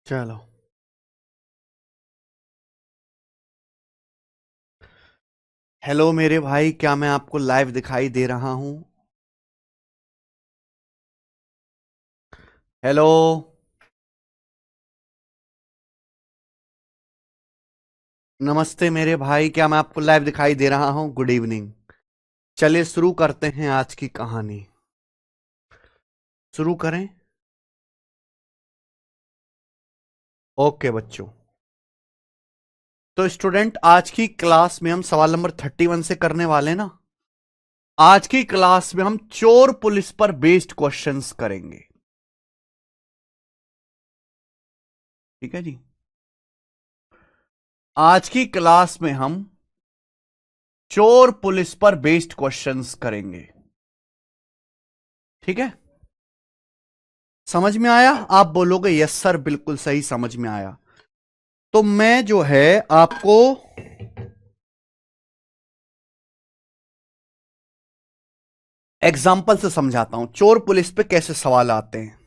चलो। हेलो मेरे भाई, क्या मैं आपको लाइव दिखाई दे रहा हूं? हेलो। नमस्ते मेरे भाई, क्या मैं आपको लाइव दिखाई दे रहा हूं? Good evening. चलिए शुरू करते हैं आज की कहानी। शुरू करें। ओके बच्चों। तो स्टूडेंट, आज की क्लास में हम सवाल नंबर 31 से करने वाले हैं ना। आज की क्लास में हम चोर पुलिस पर बेस्ड क्वेश्चंस करेंगे। ठीक है जी। आज की क्लास में हम चोर पुलिस पर बेस्ड क्वेश्चंस करेंगे। ठीक है। समझ में आया? आप बोलोगे यस सर, बिल्कुल सही, समझ में आया। तो मैं जो है आपको एग्जाम्पल से समझाता हूं चोर पुलिस पे कैसे सवाल आते हैं।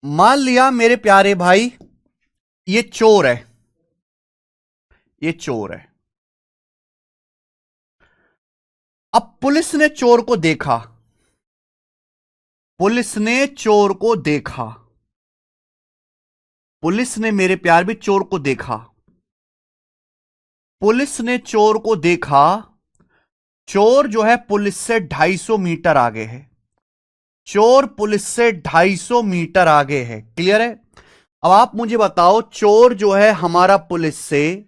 मान लिया मेरे प्यारे भाई, ये चोर है। ये चोर है। अब पुलिस ने चोर को देखा। पुलिस ने चोर को देखा। पुलिस ने मेरे प्यार भी चोर को देखा। पुलिस ने चोर को देखा। चोर जो है पुलिस से 250 मीटर आगे है। चोर पुलिस से 250 मीटर आगे है। क्लियर है? अब आप मुझे बताओ, चोर जो है हमारा पुलिस से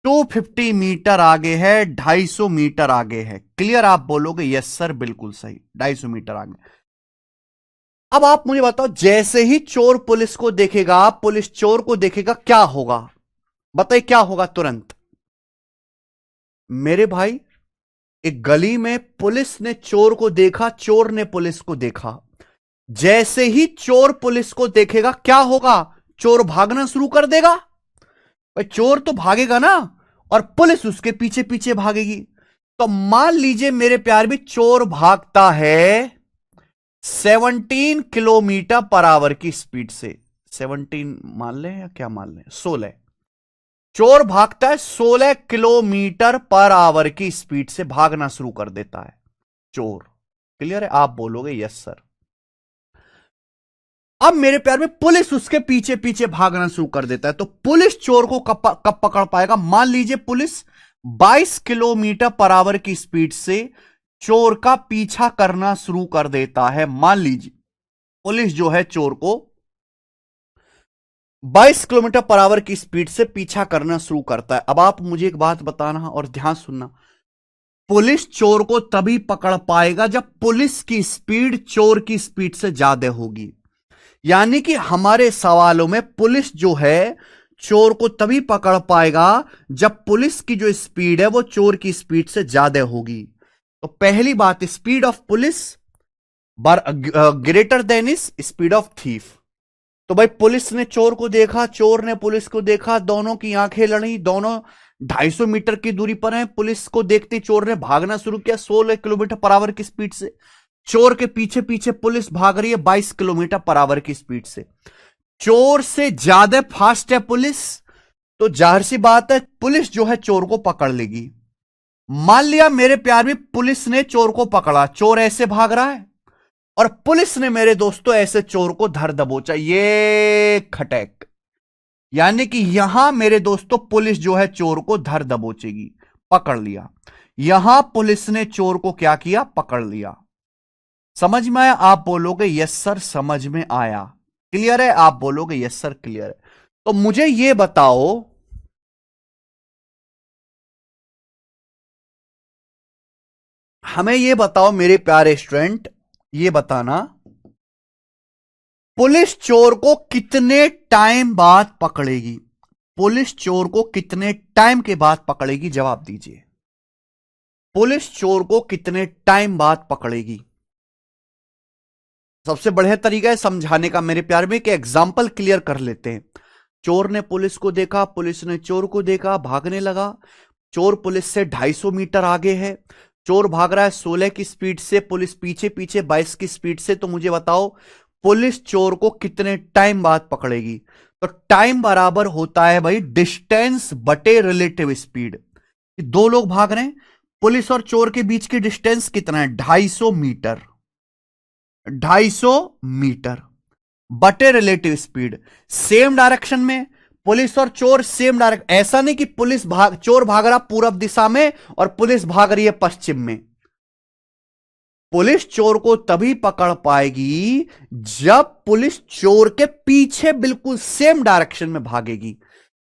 250 मीटर आगे है, 250 मीटर आगे है। क्लियर? आप बोलोगे यस सर, बिल्कुल सही, 250 मीटर आगे। अब आप मुझे बताओ, जैसे ही चोर पुलिस को देखेगा, पुलिस चोर को देखेगा, क्या होगा? बताइए क्या होगा तुरंत। मेरे भाई, एक गली में पुलिस ने चोर को देखा, चोर ने पुलिस को देखा। जैसे ही चोर पुलिस को देखेगा, क्या होगा? चोर भागना शुरू कर देगा। भाई चोर तो भागेगा ना, और पुलिस उसके पीछे पीछे भागेगी। तो मान लीजिए मेरे प्यार भी, चोर भागता है 17 किलोमीटर पर आवर की स्पीड से। 17 मान ले या क्या मान ले, 16। चोर भागता है 16 किलोमीटर पर आवर की स्पीड से, भागना शुरू कर देता है चोर। क्लियर है? आप बोलोगे यस सर। अब मेरे प्यार में, पुलिस उसके पीछे पीछे भागना शुरू कर देता है। तो पुलिस चोर को कब पकड़ पाएगा? मान लीजिए पुलिस 22 किलोमीटर पर आवर की स्पीड से चोर का पीछा करना शुरू कर देता है। मान लीजिए पुलिस जो है चोर को 22 किलोमीटर पर आवर की स्पीड से पीछा करना शुरू करता है। अब आप मुझे एक बात बताना और ध्यान सुनना। पुलिस चोर को तभी पकड़ पाएगा जब पुलिस की स्पीड चोर की स्पीड से ज्यादा होगी। यानी कि हमारे सवालों में पुलिस जो है चोर को तभी पकड़ पाएगा जब पुलिस की जो स्पीड है वो चोर की स्पीड से ज्यादा होगी। तो पहली बात, speed of police greater than is speed of thief. तो भाई पुलिस ने चोर को देखा, चोर ने पुलिस को देखा, दोनों की आंखें लड़ी, दोनों 250 मीटर की दूरी पर हैं। पुलिस को देखते चोर ने भागना शुरू किया 16 किलोमीटर पर आवर की स्पीड से। चोर के पीछे पीछे पुलिस भाग रही है 22 किलोमीटर पर आवर की स्पीड से। चोर से ज्यादा फास्ट है पुलिस, तो जाहिर सी बात है पुलिस जो है चोर को पकड़ लेगी। मान लिया मेरे प्यार में, पुलिस ने चोर को पकड़ा, चोर ऐसे भाग रहा है, और पुलिस ने मेरे दोस्तों ऐसे चोर को धर दबोचा, ये खटैक। यानी कि यहां मेरे दोस्तों पुलिस जो है चोर को धर दबोचेगी। पकड़ लिया। यहां पुलिस ने चोर को क्या किया? पकड़ लिया। समझ में आया? आप बोलोगे यस सर, समझ में आया। क्लियर है? आप बोलोगे यस सर, क्लियर है। तो मुझे यह बताओ, हमें यह बताओ मेरे प्यारे स्टूडेंट, यह बताना, पुलिस चोर को कितने टाइम बाद पकड़ेगी? पुलिस चोर को कितने टाइम के बाद पकड़ेगी? जवाब दीजिए। पुलिस चोर को कितने टाइम बाद पकड़ेगी? सबसे बढ़िया तरीका है समझाने का मेरे प्यार में कि एग्जाम्पल क्लियर कर लेते हैं। चोर ने पुलिस को देखा, पुलिस ने चोर को देखा, भागने लगा। चोर पुलिस से 250 मीटर आगे है। चोर भाग रहा है 16 की स्पीड से, पुलिस पीछे पीछे 22 की स्पीड से। तो मुझे बताओ पुलिस चोर को कितने टाइम बाद पकड़ेगी? तो टाइम बराबर होता है भाई डिस्टेंस बटे रिलेटिव स्पीड। दो लोग भाग रहे हैं, पुलिस और चोर के बीच की डिस्टेंस कितना है? 250 मीटर। 250 मीटर बटे रिलेटिव स्पीड। सेम डायरेक्शन में पुलिस और चोर, सेम डायरेक्शन। ऐसा नहीं कि चोर भाग रहा पूरब दिशा में और पुलिस भाग रही है पश्चिम में। पुलिस चोर को तभी पकड़ पाएगी जब पुलिस चोर के पीछे बिल्कुल सेम डायरेक्शन में भागेगी।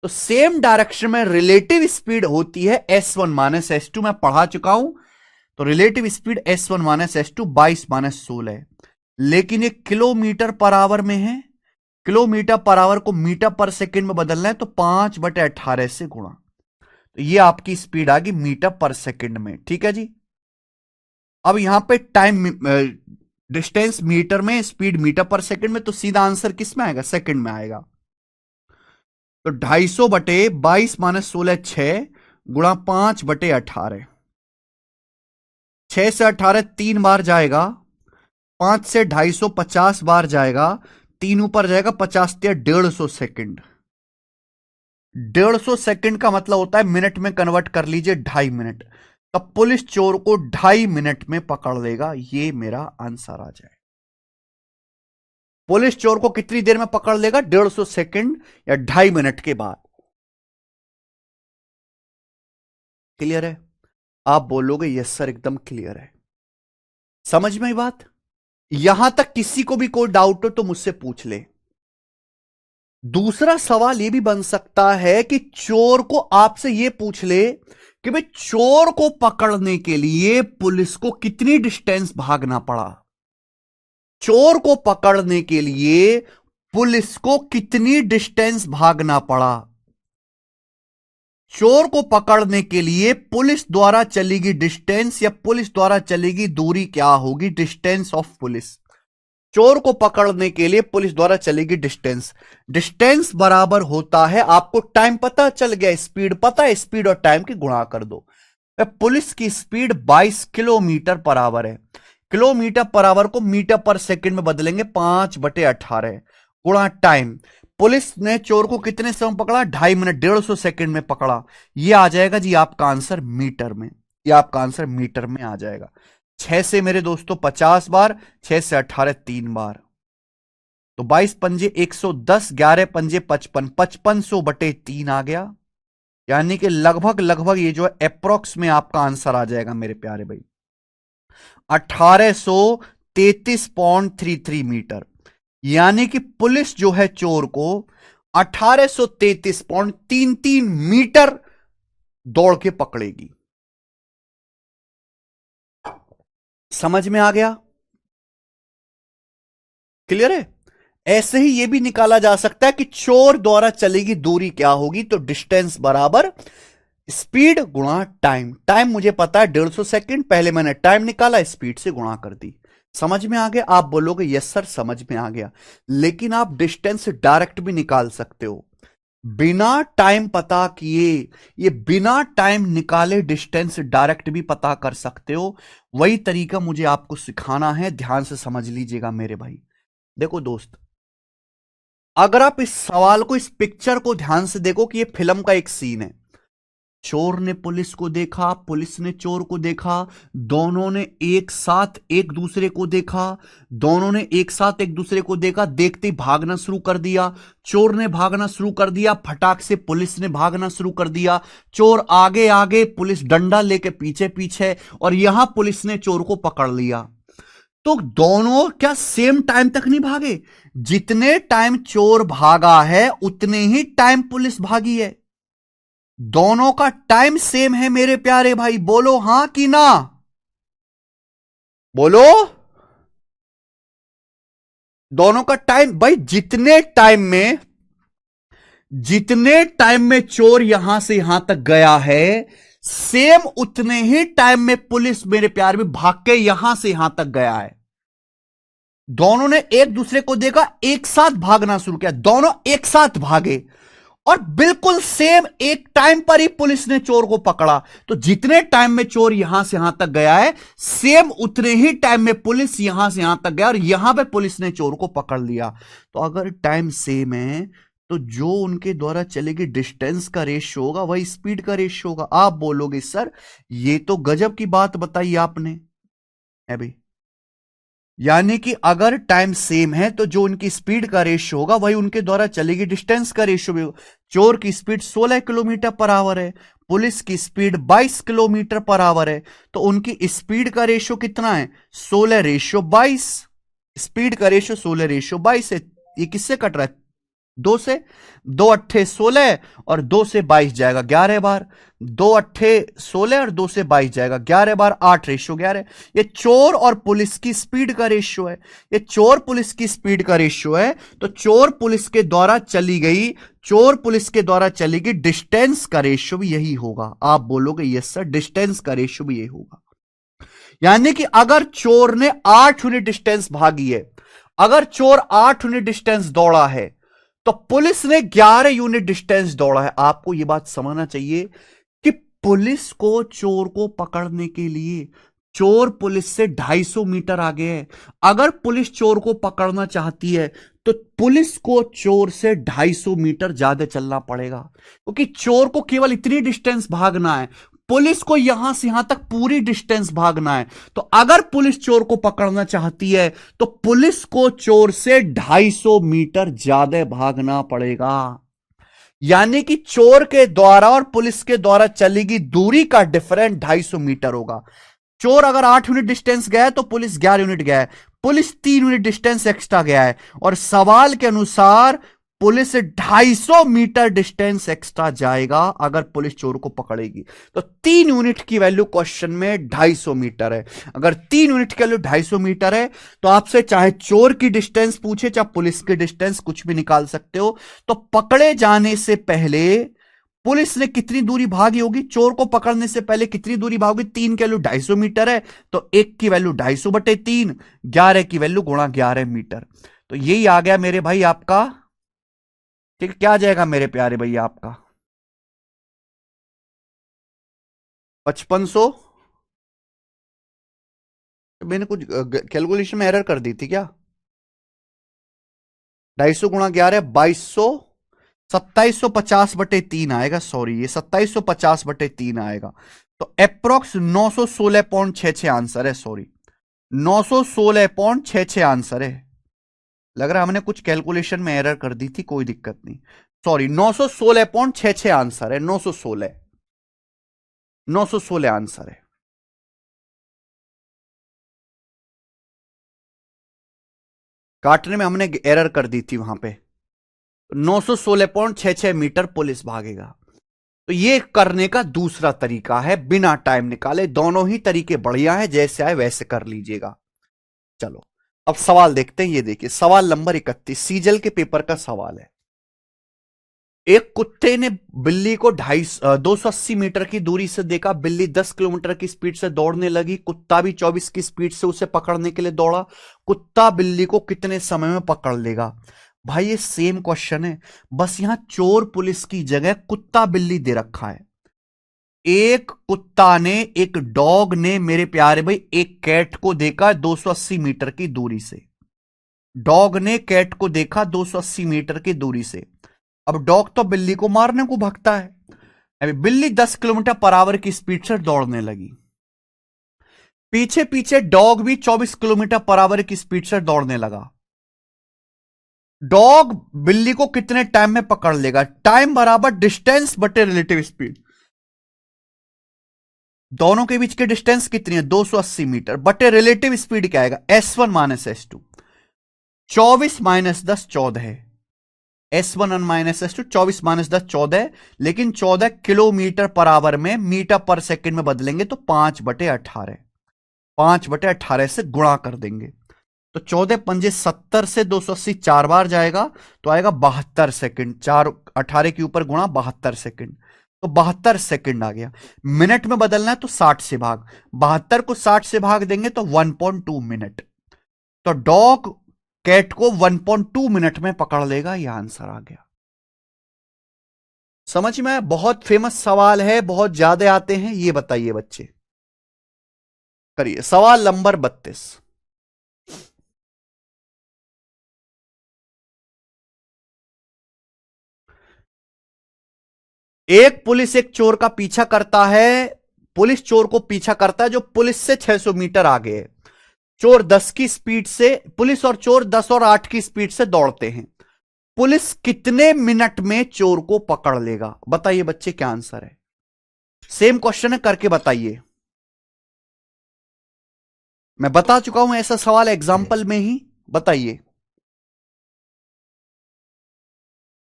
तो सेम डायरेक्शन में रिलेटिव स्पीड होती है S1 माइनस S2। मैं पढ़ा चुका हूं। तो relative speed S1 minus S2 22 minus 16 है। लेकिन ये किलोमीटर पर आवर में है। किलोमीटर पर आवर को मीटर पर सेकंड में बदलना है तो 5/18 से गुणा। तो ये आपकी स्पीड आ गई मीटर पर सेकंड में। ठीक है जी। अब यहां पे टाइम डिस्टेंस मीटर में, स्पीड मीटर पर सेकंड में, तो सीधा आंसर किस में आएगा? सेकंड में आएगा। तो 250/22 माइनस 16 6 गुणा 5/18। 6 से 18 3 बार जाएगा, 5 से 250 50 बार जाएगा, 3 ऊपर जाएगा, 50 से 150 सेकंड। 150 सेकंड का मतलब होता है मिनट में कन्वर्ट कर लीजिए 2.5 मिनट। तब पुलिस चोर को 2.5 मिनट में पकड़ लेगा। ये मेरा आंसर आ जाए। पुलिस चोर को कितनी देर में पकड़ लेगा? 150 सेकंड या 2.5 मिनट के बाद। क्लियर है? आप बोलोगे यस सर एकदम क्लियर है। समझ में आई बात? यहां तक किसी को भी कोई डाउट हो तो मुझसे पूछ ले। दूसरा सवाल यह भी बन सकता है कि चोर को आपसे यह पूछ ले कि भाई चोर को पकड़ने के लिए पुलिस को कितनी डिस्टेंस भागना पड़ा? चोर को पकड़ने के लिए पुलिस को कितनी डिस्टेंस भागना पड़ा? चोर को पकड़ने के लिए पुलिस द्वारा चलेगी डिस्टेंस या पुलिस द्वारा चलेगी दूरी क्या होगी? Distance of police. चोर को पकड़ने के लिए पुलिस द्वारा चलेगी डिस्टेंस। डिस्टेंस बराबर होता है, आपको टाइम पता चल गया, स्पीड पता है, स्पीड और टाइम की गुणा कर दो। पुलिस की स्पीड 22 किलोमीटर पर आवर है। किलोमीटर पर आवर को मीटर पर सेकंड में बदलेंगे 5/18 गुणा टाइम। पुलिस ने चोर को कितने समय पकड़ा? 2.5 मिनट, 150 सेकंड में पकड़ा। यह आ जाएगा जी आपका आंसर मीटर में। यह आपका आंसर मीटर में आ जाएगा। 6 से मेरे दोस्तों 50 बार, 6 से 18 3 बार, तो 22 पंजे 110, 11 पंजे 55, 5500/3 आ गया। यानी कि लगभग ये जो है अप्रोक्स में आपका आंसर आ जाएगा मेरे प्यारे भाई 1833.33 मीटर। यानी कि पुलिस जो है चोर को 1833.33 मीटर दौड़ के पकड़ेगी। समझ में आ गया? क्लियर है? ऐसे ही यह भी निकाला जा सकता है कि चोर द्वारा चलेगी दूरी क्या होगी? तो डिस्टेंस बराबर स्पीड गुणा टाइम। टाइम मुझे पता है 150 सेकंड, पहले मैंने टाइम निकाला, स्पीड से गुणा कर दी। समझ में आ गया? आप बोलोगे यस सर समझ में आ गया। लेकिन आप डिस्टेंस डायरेक्ट भी निकाल सकते हो बिना टाइम पता किए। ये बिना टाइम निकाले डिस्टेंस डायरेक्ट भी पता कर सकते हो। वही तरीका मुझे आपको सिखाना है, ध्यान से समझ लीजिएगा मेरे भाई। देखो दोस्त, अगर आप इस सवाल को, इस पिक्चर को ध्यान से देखो कि ये फिल्म का एक सीन है। चोर ने पुलिस को देखा, पुलिस ने चोर को देखा, दोनों ने एक साथ एक दूसरे को देखा, दोनों ने एक साथ एक दूसरे को देखा, देखते ही भागना शुरू कर दिया। चोर ने भागना शुरू कर दिया, फटाक से पुलिस ने भागना शुरू कर दिया। चोर आगे आगे, पुलिस डंडा लेके पीछे पीछे, और यहां पुलिस ने चोर को पकड़ लिया। तो दोनों क्या सेम टाइम तक नहीं भागे? जितने टाइम चोर भागा है उतने ही टाइम पुलिस भागी है। दोनों का टाइम सेम है मेरे प्यारे भाई। बोलो हां कि ना? बोलो। दोनों का टाइम भाई, जितने टाइम में चोर यहां से यहां तक गया है, सेम उतने ही टाइम में पुलिस मेरे प्यार में भाग के यहां से यहां तक गया है। दोनों ने एक दूसरे को देखा, एक साथ भागना शुरू किया, दोनों एक साथ भागे, और बिल्कुल सेम एक टाइम पर ही पुलिस ने चोर को पकड़ा। तो जितने टाइम में चोर यहां से यहां तक गया है, सेम उतने ही टाइम में पुलिस यहां से यहां तक गया और यहां पे पुलिस ने चोर को पकड़ लिया। तो अगर टाइम सेम है तो जो उनके द्वारा चलेगी डिस्टेंस का रेशियो होगा वही स्पीड का रेशियो होगा। आप बोलोगे सर ये तो गजब की बात बताई आपने है भाई। यानी कि अगर टाइम सेम है तो जो उनकी स्पीड का रेशियो होगा वही उनके द्वारा चलेगी डिस्टेंस का रेशियो भी होगा। चोर की स्पीड 16 किलोमीटर पर आवर है, पुलिस की स्पीड 22 किलोमीटर पर आवर है, तो उनकी स्पीड का रेशियो कितना है? 16:22। स्पीड का रेशियो 16:22 है। ये किससे कट रहा है? दो से। 2 अट्ठे 16 और 2 से 22 जाएगा 11 बार। 2 अट्ठे 16 और 2 से 22 जाएगा 11 बार। 8:11। ये चोर और पुलिस की स्पीड का रेशियो है। ये चोर पुलिस की स्पीड का रेशियो है। तो चोर पुलिस के द्वारा चली गई डिस्टेंस का रेशियो भी यही होगा। आप बोलोगे यस सर डिस्टेंस का रेशियो भी यही होगा। यानी कि अगर चोर ने 8 यूनिट डिस्टेंस भागी है, अगर चोर 8 यूनिट डिस्टेंस दौड़ा है तो पुलिस ने 11 यूनिट डिस्टेंस दौड़ा है। आपको यह बात समझना चाहिए कि पुलिस को चोर को पकड़ने के लिए चोर पुलिस से 250 मीटर आगे है। अगर पुलिस चोर को पकड़ना चाहती है तो पुलिस को चोर से 250 मीटर ज्यादा चलना पड़ेगा, क्योंकि चोर को केवल इतनी डिस्टेंस भागना है, पुलिस को यहां से यहां तक पूरी डिस्टेंस भागना है। तो अगर पुलिस चोर को पकड़ना चाहती है तो पुलिस को चोर से 250 मीटर ज्यादा भागना पड़ेगा। यानी कि चोर के द्वारा और पुलिस के द्वारा चली गई दूरी का डिफरेंस 250 मीटर होगा। चोर अगर 8 यूनिट डिस्टेंस गया है तो पुलिस 11 यूनिट गया है, पुलिस 3 यूनिट डिस्टेंस एक्स्ट्रा गया है, और सवाल के अनुसार पुलिस 250 मीटर डिस्टेंस एक्स्ट्रा जाएगा अगर पुलिस चोर को पकड़ेगी। तो 3 यूनिट की वैल्यू क्वेश्चन में 250 मीटर है। अगर 3 यूनिट की वैल्यू 250 मीटर है तो आपसे चाहे चोर की डिस्टेंस पूछे चाहे पुलिस की डिस्टेंस, कुछ भी निकाल सकते हो। तो पकड़े जाने से पहले पुलिस ने कितनी दूरी भागी होगी? चोर को पकड़ने से पहले कितनी दूरी भागी? 3 की वैल्यू 250 मीटर है तो 1 की वैल्यू 250/3, 11 की वैल्यू गुणा 11 मीटर। तो यही आ गया मेरे भाई आपका। ठीक है, क्या आ जाएगा मेरे प्यारे भैया आपका? 5500। मैंने कुछ कैलकुलेशन में एरर कर दी थी क्या? 250 गुणा 11 2200, 2750/3 आएगा। सॉरी, ये 2750/3 आएगा। तो अप्रोक्स 916.66 आंसर है। सॉरी, 916.66 आंसर है। लग रहा है हमने कुछ कैलकुलेशन में एरर कर दी थी, कोई दिक्कत नहीं। सॉरी, 916.66 आंसर है। 916 आंसर है। काटने में हमने एरर कर दी थी वहां पे। 916.66 मीटर पुलिस भागेगा। तो ये करने का दूसरा तरीका है बिना टाइम निकाले। दोनों ही तरीके बढ़िया है, जैसे आए वैसे कर लीजिएगा। चलो अब सवाल देखते हैं। ये देखिए सवाल नंबर 31 सीजल के पेपर का सवाल है। एक कुत्ते ने बिल्ली को 280 मीटर की दूरी से देखा। बिल्ली 10 किलोमीटर की स्पीड से दौड़ने लगी। कुत्ता भी 24 की स्पीड से उसे पकड़ने के लिए दौड़ा। कुत्ता बिल्ली को कितने समय में पकड़ लेगा? भाई ये सेम क्वेश्चन है, बस यहां चोर पुलिस की जगह कुत्ता बिल्ली दे रखा है। एक कुत्ता ने, एक डॉग ने मेरे प्यारे भाई एक कैट को देखा 280 मीटर की दूरी से। डॉग ने कैट को देखा 280 मीटर की दूरी से। अब डॉग तो बिल्ली को मारने को भगता है। अभी बिल्ली 10 किलोमीटर पर आवर की स्पीड से दौड़ने लगी। पीछे पीछे डॉग भी 24 किलोमीटर पर आवर की स्पीड से दौड़ने लगा। डॉग बिल्ली को कितने टाइम में पकड़ लेगा? टाइम बराबर डिस्टेंस बटे रिलेटिव स्पीड। दोनों के बीच की डिस्टेंस कितनी है? 280 मीटर बटे रिलेटिव स्पीड क्या आएगा? S1 minus S2। 24 माइनस 10 14 है। S1 माइनस S2, 24 माइनस 10 14 है। लेकिन 14 किलोमीटर पर आवर में मीटर पर सेकंड में बदलेंगे तो 5/18, 5/18 से गुणा कर देंगे तो 14 पंजे 70 से 280 4 बार जाएगा तो आएगा 72 सेकंड। 4 18 के ऊपर गुणा 72 सेकंड, तो 72 सेकंड आ गया। मिनट में बदलना है तो 60 से भाग, 72 को 60 से भाग देंगे तो 1.2 मिनट। तो डॉग कैट को 1.2 मिनट में पकड़ लेगा। यह आंसर आ गया। समझ में आया? बहुत फेमस सवाल है, बहुत ज्यादा आते हैं। ये बताइए बच्चे, करिए सवाल नंबर 32। एक पुलिस एक चोर का पीछा करता है। पुलिस चोर को पीछा करता है जो पुलिस से 600 मीटर आगे है। चोर 10 की स्पीड से, पुलिस और चोर 10 और 8 की स्पीड से दौड़ते हैं। पुलिस कितने मिनट में चोर को पकड़ लेगा? बताइए बच्चे, क्या आंसर है? सेम क्वेश्चन है, करके बताइए। मैं बता चुका हूं ऐसा सवाल एग्जाम्पल में ही, बताइए।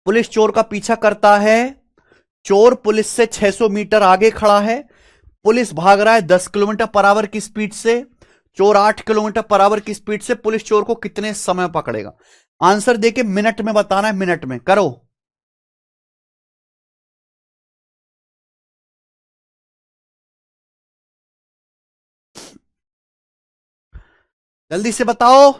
पुलिस चोर का पीछा करता है। चोर पुलिस से 600 मीटर आगे खड़ा है। पुलिस भाग रहा है 10 किलोमीटर पर आवर की स्पीड से। चोर 8 किलोमीटर पर आवर की स्पीड से। पुलिस चोर को कितने समय पकड़ेगा? आंसर देके मिनट में बताना है, मिनट में करो। जल्दी से बताओ।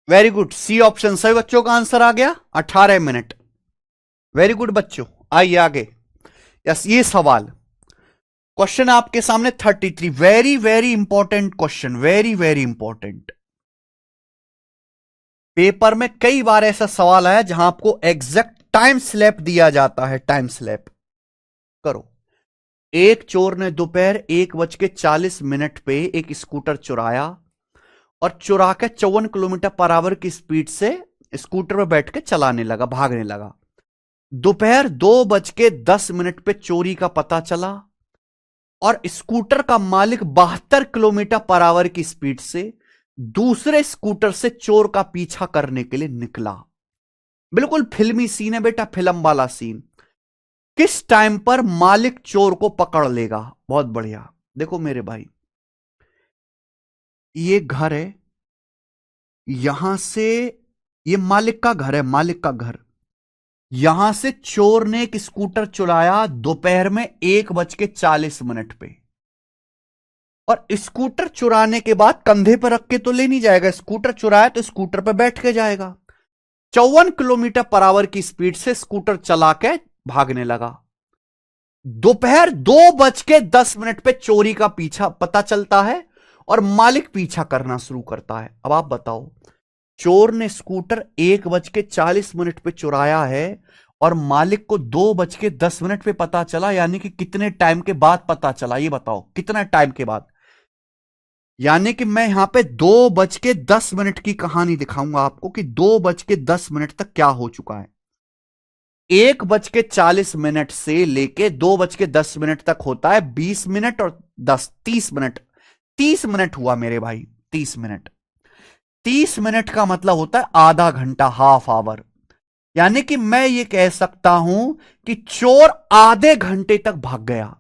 वेरी गुड, सी ऑप्शन सही बच्चों का आंसर आ गया, 18 मिनट। वेरी गुड बच्चों, आइए आगे। यस, ये सवाल क्वेश्चन आपके सामने 33, very very important question, very very important. Paper में कई बार ऐसा सवाल आया जहां आपको एग्जैक्ट टाइम स्लैप दिया जाता है। टाइम स्लैप करो। एक चोर ने दोपहर 1:40 पे एक स्कूटर चुराया और चुरा के 54 किलोमीटर पर आवर की स्पीड से स्कूटर में बैठ के चलाने लगा, भागने लगा। दोपहर 2:10 पे चोरी का पता चला और स्कूटर का मालिक 72 किलोमीटर पर आवर की स्पीड से दूसरे स्कूटर से चोर का पीछा करने के लिए निकला। बिल्कुल फिल्मी सीन है बेटा, फिल्म वाला सीन। किस टाइम पर मालिक चोर को पकड़ लेगा? बहुत बढ़िया। देखो मेरे भाई, ये घर है, यहां से ये मालिक का घर है, मालिक का घर। यहां से चोर ने एक स्कूटर चुराया दोपहर में 1:40 पे। और स्कूटर चुराने के बाद कंधे पर रख के तो ले नहीं जाएगा, स्कूटर चुराया तो स्कूटर पर बैठ के जाएगा। 54 किलोमीटर पर आवर की स्पीड से स्कूटर चला के भागने लगा। दोपहर 2:10 पे चोरी का पीछा पता चलता है और मालिक पीछा करना शुरू करता है। अब आप बताओ, चोर ने स्कूटर 1:40 पे चुराया है और मालिक को 2:10 पे पता चला, यानी कि कितने टाइम के बाद पता चला? ये बताओ, कितना टाइम के बाद? यानी कि मैं यहां पे 2:10 की कहानी दिखाऊंगा आपको कि 2:10 तक क्या हो चुका है। 1:40 से लेके 2:10 तक होता है 20 मिनट और 30 मिनट। 30 मिनट हुआ मेरे भाई, 30 मिनट। 30 मिनट का मतलब होता है आधा घंटा, हाफ आवर। यानी कि मैं ये कह सकता हूं कि चोर आधे घंटे तक भाग गया।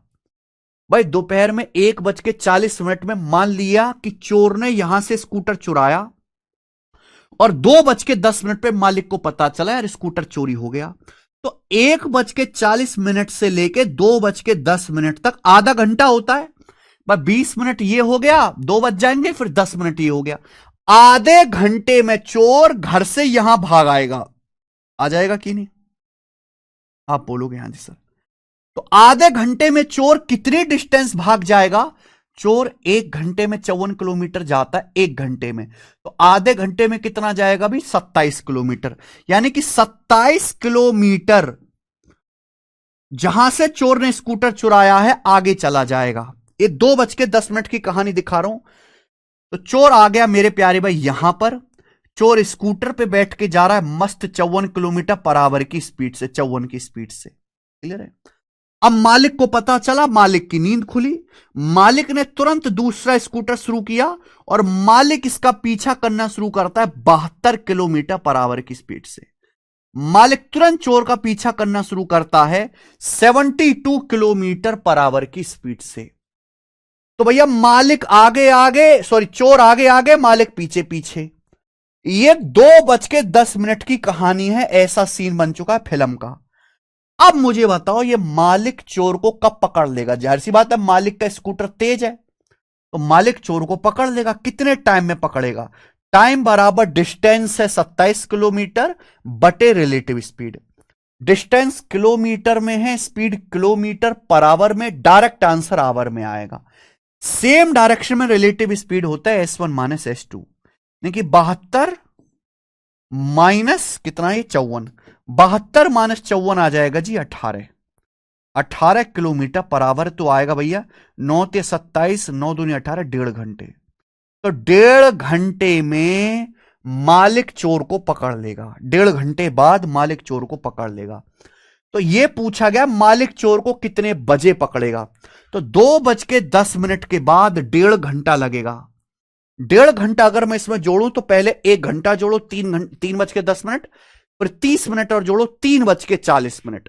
भाई दोपहर में 1:40 में मान लिया कि चोर ने यहां से स्कूटर चुराया और 2:10 पे मालिक को पता चला यार स्कूटर चोरी हो गया। तो 1:40 से लेके 2:10 तक आधा घंटा होता है। भाई 20 मिनट ये हो गया, 2 बज जाएंगे, फिर 10 मिनट ये हो गया। आधे घंटे में चोर घर से यहां भाग आएगा। आ जाएगा कि नहीं? आप बोलोगे हाँ जी सर। तो आधे घंटे में चोर कितनी डिस्टेंस भाग जाएगा? चोर 1 घंटे में 54 किलोमीटर जाता है, 1 घंटे में। तो आधे घंटे में कितना जाएगा भी? 27 किलोमीटर। यानी कि 27 किलोमीटर जहां से चोर ने स्कूटर चुराया है आगे चला जाएगा। ये 2:10 की कहानी दिखा रहा हूं। तो चोर आ गया मेरे प्यारे भाई यहां पर। चोर स्कूटर पे बैठ के जा रहा है मस्त 54 किलोमीटर पर आवर की स्पीड से, 54 की स्पीड से। क्लियर है? अब मालिक को पता चला, मालिक की नींद खुली। मालिक ने तुरंत दूसरा स्कूटर शुरू किया और मालिक इसका पीछा करना शुरू करता है 72 किलोमीटर पर आवर की स्पीड से। मालिक तुरंत चोर का पीछा करना शुरू करता है 72 किलोमीटर पर आवर की स्पीड से। तो भैया मालिक आगे आगे, सॉरी चोर आगे आगे, मालिक पीछे पीछे। ये 2:10 की कहानी है, ऐसा सीन बन चुका है फिल्म का। अब मुझे बताओ, ये मालिक चोर को कब पकड़ लेगा? जाहिर सी बात है, मालिक का स्कूटर तेज है। तो मालिक चोर को पकड़ लेगा। कितने टाइम में पकड़ेगा? टाइम बराबर डिस्टेंस है 27 किलोमीटर बटे रिलेटिव स्पीड। डिस्टेंस किलोमीटर में है, स्पीड किलोमीटर पर आवर में, डायरेक्ट आंसर आवर में आएगा। सेम डायरेक्शन में रिलेटिव स्पीड होता है S1 माइनस S2, यानी कि 72 माइनस कितना, ये 54, 72 माइनस 54 आ जाएगा जी 18 किलोमीटर पर आवर। तो आएगा भैया 9 ते 27, 9 दूनी 18, 1.5 घंटे। तो 1.5 घंटे में मालिक चोर को पकड़ लेगा। 1.5 घंटे बाद मालिक चोर को पकड़ लेगा। तो यह पूछा गया मालिक चोर को कितने बजे पकड़ेगा। तो 2:10 के बाद 1.5 घंटा लगेगा। 1.5 घंटा अगर मैं इसमें जोड़ूं तो पहले 1 घंटा जोड़ो, 3:10, फिर 30 मिनट और जोड़ो 3:40।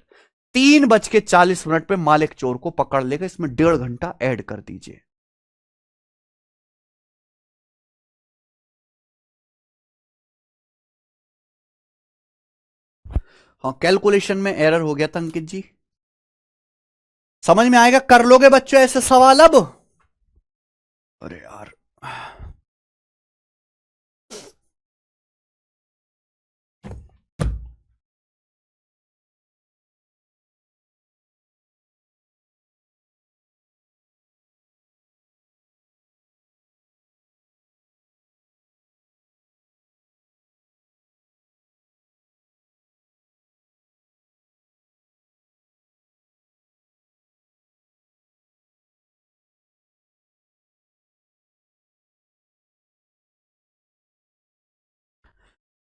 3:40 पे मालिक चोर को पकड़ लेगा। इसमें 1.5 घंटा ऐड कर दीजिए। हाँ, कैलकुलेशन में एरर हो गया था अंकित जी। समझ में आएगा? कर लोगे बच्चों ऐसे सवाल अब? अरे यार,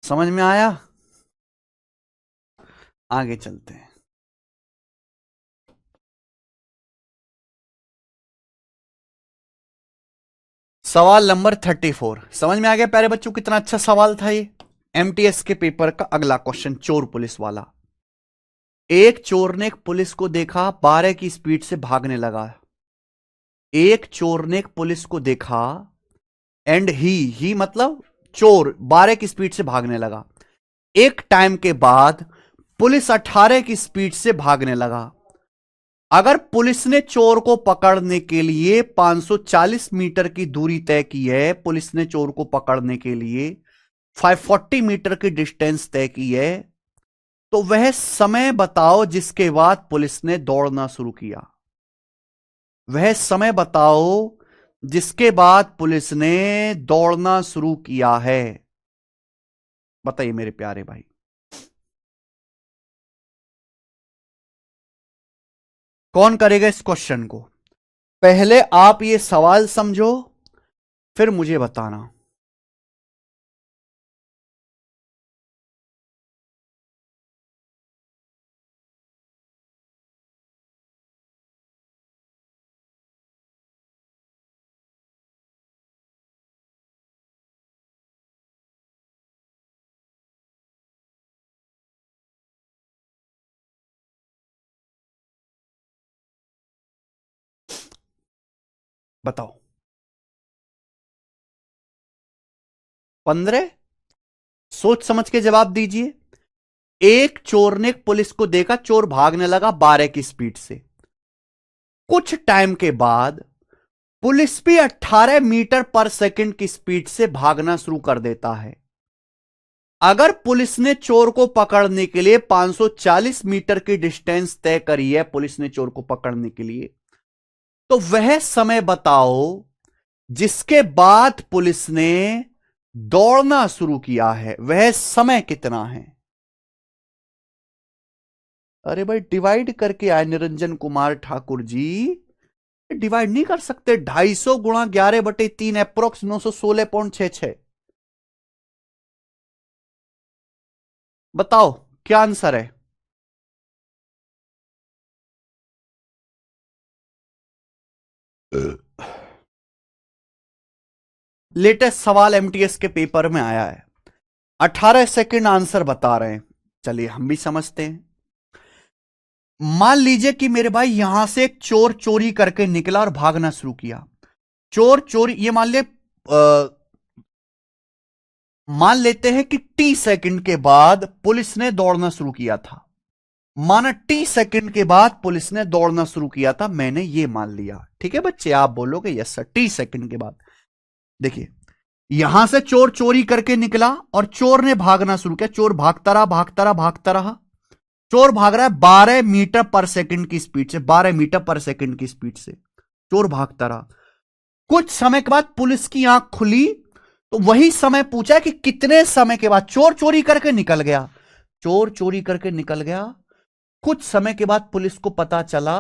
समझ में आया? आगे चलते हैं। सवाल नंबर 34 समझ में आ गया प्यारे बच्चों? कितना अच्छा सवाल था ये। एमटीएस के पेपर का अगला क्वेश्चन, चोर पुलिस वाला। एक चोर ने एक पुलिस को देखा, 12 की स्पीड से भागने लगा। एक चोर ने एक पुलिस को देखा एंड ही मतलब चोर 12 की स्पीड से भागने लगा। एक टाइम के बाद पुलिस 18 की स्पीड से भागने लगा। अगर पुलिस ने चोर को पकड़ने के लिए 540 मीटर की दूरी तय की है, पुलिस ने चोर को पकड़ने के लिए 540 मीटर की डिस्टेंस तय की है, तो वह समय बताओ जिसके बाद पुलिस ने दौड़ना शुरू किया। वह समय बताओ जिसके बाद पुलिस ने दौड़ना शुरू किया है। बताइए मेरे प्यारे भाई। कौन करेगा इस क्वेश्चन को? पहले आप ये सवाल समझो, फिर मुझे बताना। बताओ। 15। सोच समझ के जवाब दीजिए। एक चोर ने एक पुलिस को देखा, चोर भागने लगा 12 की स्पीड से। कुछ टाइम के बाद पुलिस भी 18 मीटर पर सेकंड की स्पीड से भागना शुरू कर देता है। अगर पुलिस ने चोर को पकड़ने के लिए 540 मीटर की डिस्टेंस तय करी है, पुलिस ने चोर को पकड़ने के लिए, तो वह समय बताओ जिसके बाद पुलिस ने दौड़ना शुरू किया है। वह समय कितना है? अरे भाई, डिवाइड करके आए निरंजन कुमार ठाकुर जी। डिवाइड नहीं कर सकते? 250 गुणा 11/3 अप्रोक्स 916.66। बताओ क्या आंसर है? लेटेस्ट सवाल एमटीएस के पेपर में आया है। 18 सेकंड आंसर बता रहे हैं। चलिए हम भी समझते हैं। मान लीजिए कि मेरे भाई यहां से एक चोर चोरी करके निकला और भागना शुरू किया। चोर चोरी, ये मान लेते हैं कि टी सेकंड के बाद पुलिस ने दौड़ना शुरू किया था। माना टी सेकंड के बाद पुलिस ने दौड़ना शुरू किया था, मैंने ये मान लिया। ठीक है बच्चे, आप बोलोगे यस सर, टी सेकंड के बाद। देखिए, यहां से चोर चोरी करके निकला और चोर ने भागना शुरू किया। चोर भागता रहा, भागता रहा, भागता रहा। चोर भाग रहा है 12 मीटर पर सेकंड की स्पीड से, 12 मीटर पर सेकंड की स्पीड से चोर भागता रहा। कुछ समय के बाद पुलिस की आंख खुली तो वही समय पूछा कि कितने समय के बाद चोर चोरी करके निकल गया। चोर चोरी करके निकल गया, कुछ समय के बाद पुलिस को पता चला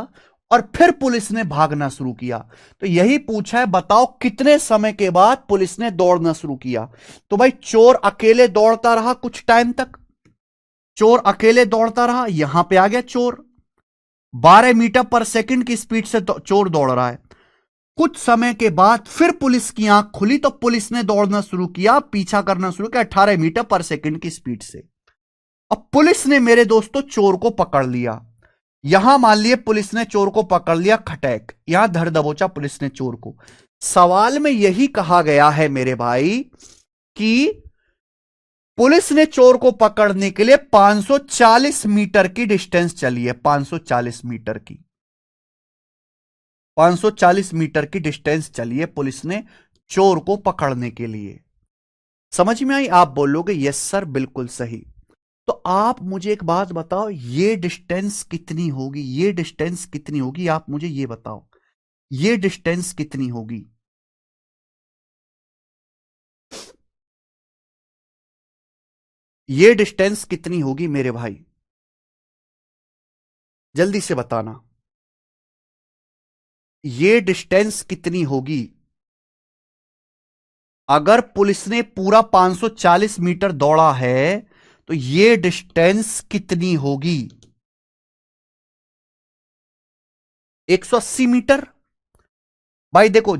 और फिर पुलिस ने भागना शुरू किया। तो यही पूछा है, बताओ कितने समय के बाद पुलिस ने दौड़ना शुरू किया। तो भाई चोर अकेले दौड़ता रहा कुछ टाइम तक, चोर अकेले दौड़ता रहा। यहां पे आ गया चोर, 12 मीटर पर सेकंड की स्पीड से चोर दौड़ रहा है। कुछ समय के बाद फिर पुलिस की आंख खुली तो पुलिस ने दौड़ना शुरू किया, पीछा करना शुरू किया 18 मीटर पर सेकंड की स्पीड से। अब पुलिस ने मेरे दोस्तों चोर को पकड़ लिया। यहां मान लिए पुलिस ने चोर को पकड़ लिया, खटैक, यहां धर दबोचा पुलिस ने चोर को। सवाल में यही कहा गया है मेरे भाई कि पुलिस ने चोर को पकड़ने के लिए 540 मीटर की डिस्टेंस चली है, 540 मीटर की, 540 मीटर की डिस्टेंस चली है पुलिस ने चोर को पकड़ने के लिए। समझ में आई? आप बोलोगे यस सर बिल्कुल सही। तो आप मुझे एक बात बताओ, ये डिस्टेंस कितनी होगी, ये डिस्टेंस कितनी होगी, आप मुझे ये बताओ, ये डिस्टेंस कितनी होगी। ये डिस्टेंस कितनी होगी मेरे भाई, जल्दी से बताना, ये डिस्टेंस कितनी होगी। अगर पुलिस ने पूरा 540 मीटर दौड़ा है तो ये डिस्टेंस कितनी होगी? 180 मीटर। भाई देखो,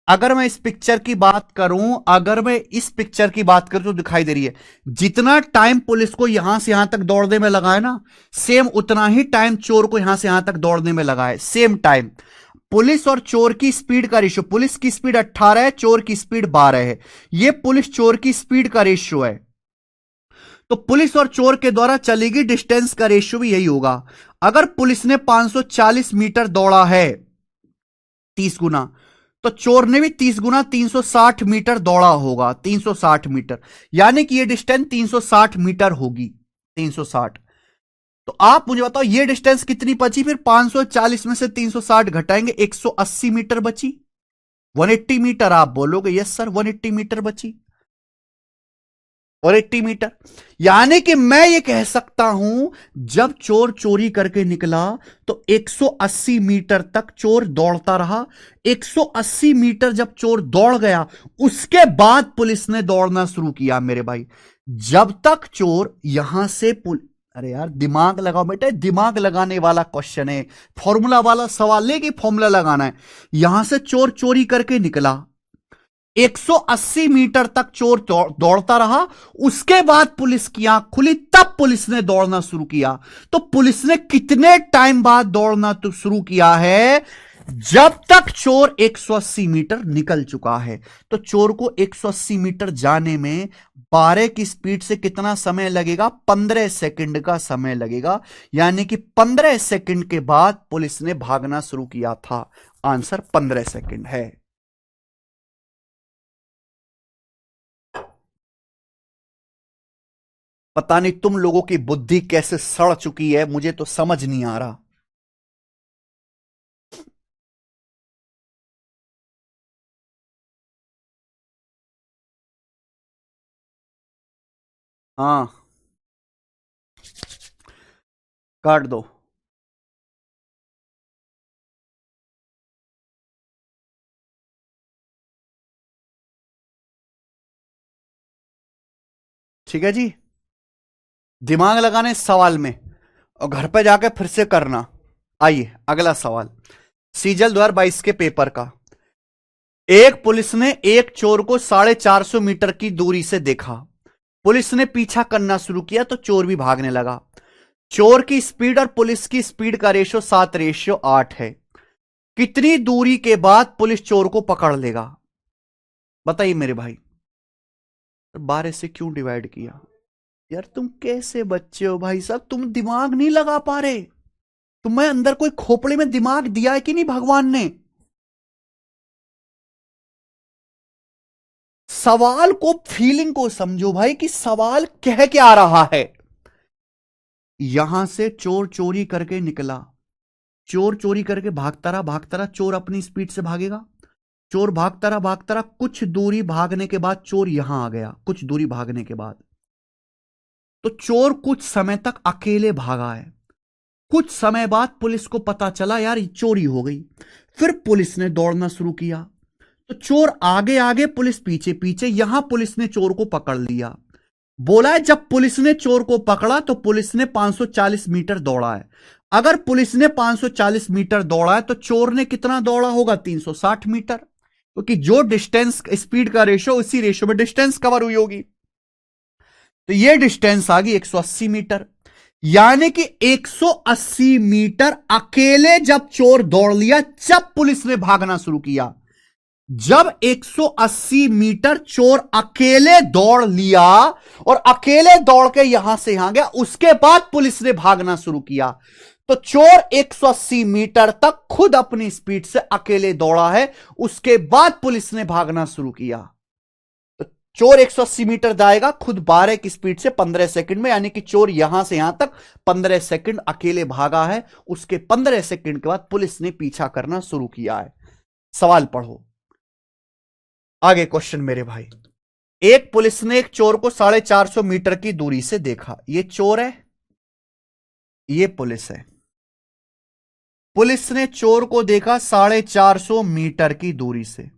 अगर मैं इस पिक्चर की बात करूं, अगर मैं इस पिक्चर की बात करूं तो दिखाई दे रही है, जितना टाइम पुलिस को यहां से यहां तक दौड़ने में लगा है ना, सेम उतना ही टाइम चोर को यहां से यहां तक दौड़ने में लगा है, सेम टाइम। पुलिस और चोर की स्पीड का रेशियो, पुलिस की स्पीड 18 है, चोर की स्पीड 12 है। यह पुलिस चोर की स्पीड का रेशियो है। तो पुलिस और चोर के द्वारा चली गई डिस्टेंस का रेशियो भी यही होगा। अगर पुलिस ने 540 मीटर दौड़ा है 30 गुना, तो चोर ने भी 30 गुना 360 मीटर दौड़ा होगा, 360 मीटर, यानी कि यह डिस्टेंस 360 मीटर होगी, 360। तो आप मुझे बताओ ये डिस्टेंस कितनी बची फिर? 540 में से 360 घटाएंगे, 180 मीटर बची, 180 मीटर। आप बोलोगे यस सर 180 मीटर बची, और 80 मीटर। यानी कि मैं ये कह सकता हूं, जब चोर चोरी करके निकला तो 180 मीटर तक चोर दौड़ता रहा। 180 मीटर जब चोर दौड़ गया, उसके बाद पुलिस ने दौड़ना शुरू किया मेरे भाई। जब तक चोर यहां से अरे यार दिमाग लगाओ बेटे, दिमाग लगाने वाला क्वेश्चन है, फॉर्मूला वाला सवाल है कि फॉर्मूला लगाना है। यहां से चोर चोरी करके निकला, 180 मीटर तक चोर दौड़ता रहा, उसके बाद पुलिस की आंख खुली, तब पुलिस ने दौड़ना शुरू किया। तो पुलिस ने कितने टाइम बाद दौड़ना तो शुरू किया है? जब तक चोर 180 मीटर निकल चुका है। तो चोर को 180 मीटर जाने में 12 की स्पीड से कितना समय लगेगा? 15 सेकंड का समय लगेगा, यानी कि 15 सेकंड के बाद पुलिस ने भागना शुरू किया था। आंसर 15 सेकंड है। पता नहीं तुम लोगों की बुद्धि कैसे सड़ चुकी है, मुझे तो समझ नहीं आ रहा। हाँ, काट दो। ठीक है जी, दिमाग लगाने सवाल में और घर पे जाके फिर से करना। आइए अगला सवाल, सीजल 2022 के पेपर का। एक पुलिस ने एक चोर को 450 मीटर की दूरी से देखा। पुलिस ने पीछा करना शुरू किया तो चोर भी भागने लगा। चोर की स्पीड और पुलिस की स्पीड का रेशियो 7:8 है। कितनी दूरी के बाद पुलिस चोर को पकड़ लेगा? बताइए मेरे भाई। 12 से क्यों डिवाइड किया? यार तुम कैसे बच्चे हो भाई साहब, तुम दिमाग नहीं लगा पा रहे। तुम्हें अंदर कोई खोपड़े में दिमाग दिया है कि नहीं भगवान ने? सवाल को, फीलिंग को समझो भाई कि सवाल कह क्या रहा है। यहां से चोर चोरी करके निकला, चोर चोरी करके भागता रहा, चोर अपनी स्पीड से भागेगा। चोर भागता रहा, कुछ दूरी भागने के बाद चोर यहां आ गया। कुछ दूरी भागने के बाद तो चोर कुछ समय तक अकेले भागा है। कुछ समय बाद पुलिस को पता चला यार ये चोरी हो गई। फिर पुलिस ने दौड़ना शुरू किया। तो चोर आगे आगे, पुलिस पीछे पीछे। यहां पुलिस ने चोर को पकड़ लिया। बोला है जब पुलिस ने चोर को पकड़ा तो पुलिस ने 540 मीटर दौड़ा है। अगर पुलिस ने 540 मीटर दौड़ा है तो चोर ने कितना दौड़ा होगा? 360 मीटर। क्योंकि जो डिस्टेंस, स्पीड का रेशो, उसी रेशो में डिस्टेंस कवर हुई होगी। तो ये डिस्टेंस आ गई 180 मीटर। यानी कि 180 मीटर अकेले जब चोर दौड़ लिया, जब पुलिस ने भागना शुरू किया। जब 180 मीटर चोर अकेले दौड़ लिया और अकेले दौड़ के यहां से यहां गया, उसके बाद पुलिस ने भागना शुरू किया। तो चोर 180 मीटर तक खुद अपनी स्पीड से अकेले दौड़ा है, उसके बाद पुलिस ने भागना शुरू किया। चोर 180 मीटर जाएगा खुद 12 की स्पीड से 15 सेकंड में, यानी कि चोर यहां से यहां तक 15 सेकंड अकेले भागा है। उसके 15 सेकंड के बाद पुलिस ने पीछा करना शुरू किया है। सवाल पढ़ो आगे। क्वेश्चन मेरे भाई, एक पुलिस ने एक चोर को 450 मीटर की दूरी से देखा। ये चोर है, ये पुलिस है। पुलिस ने चोर को देखा 450 मीटर की दूरी से।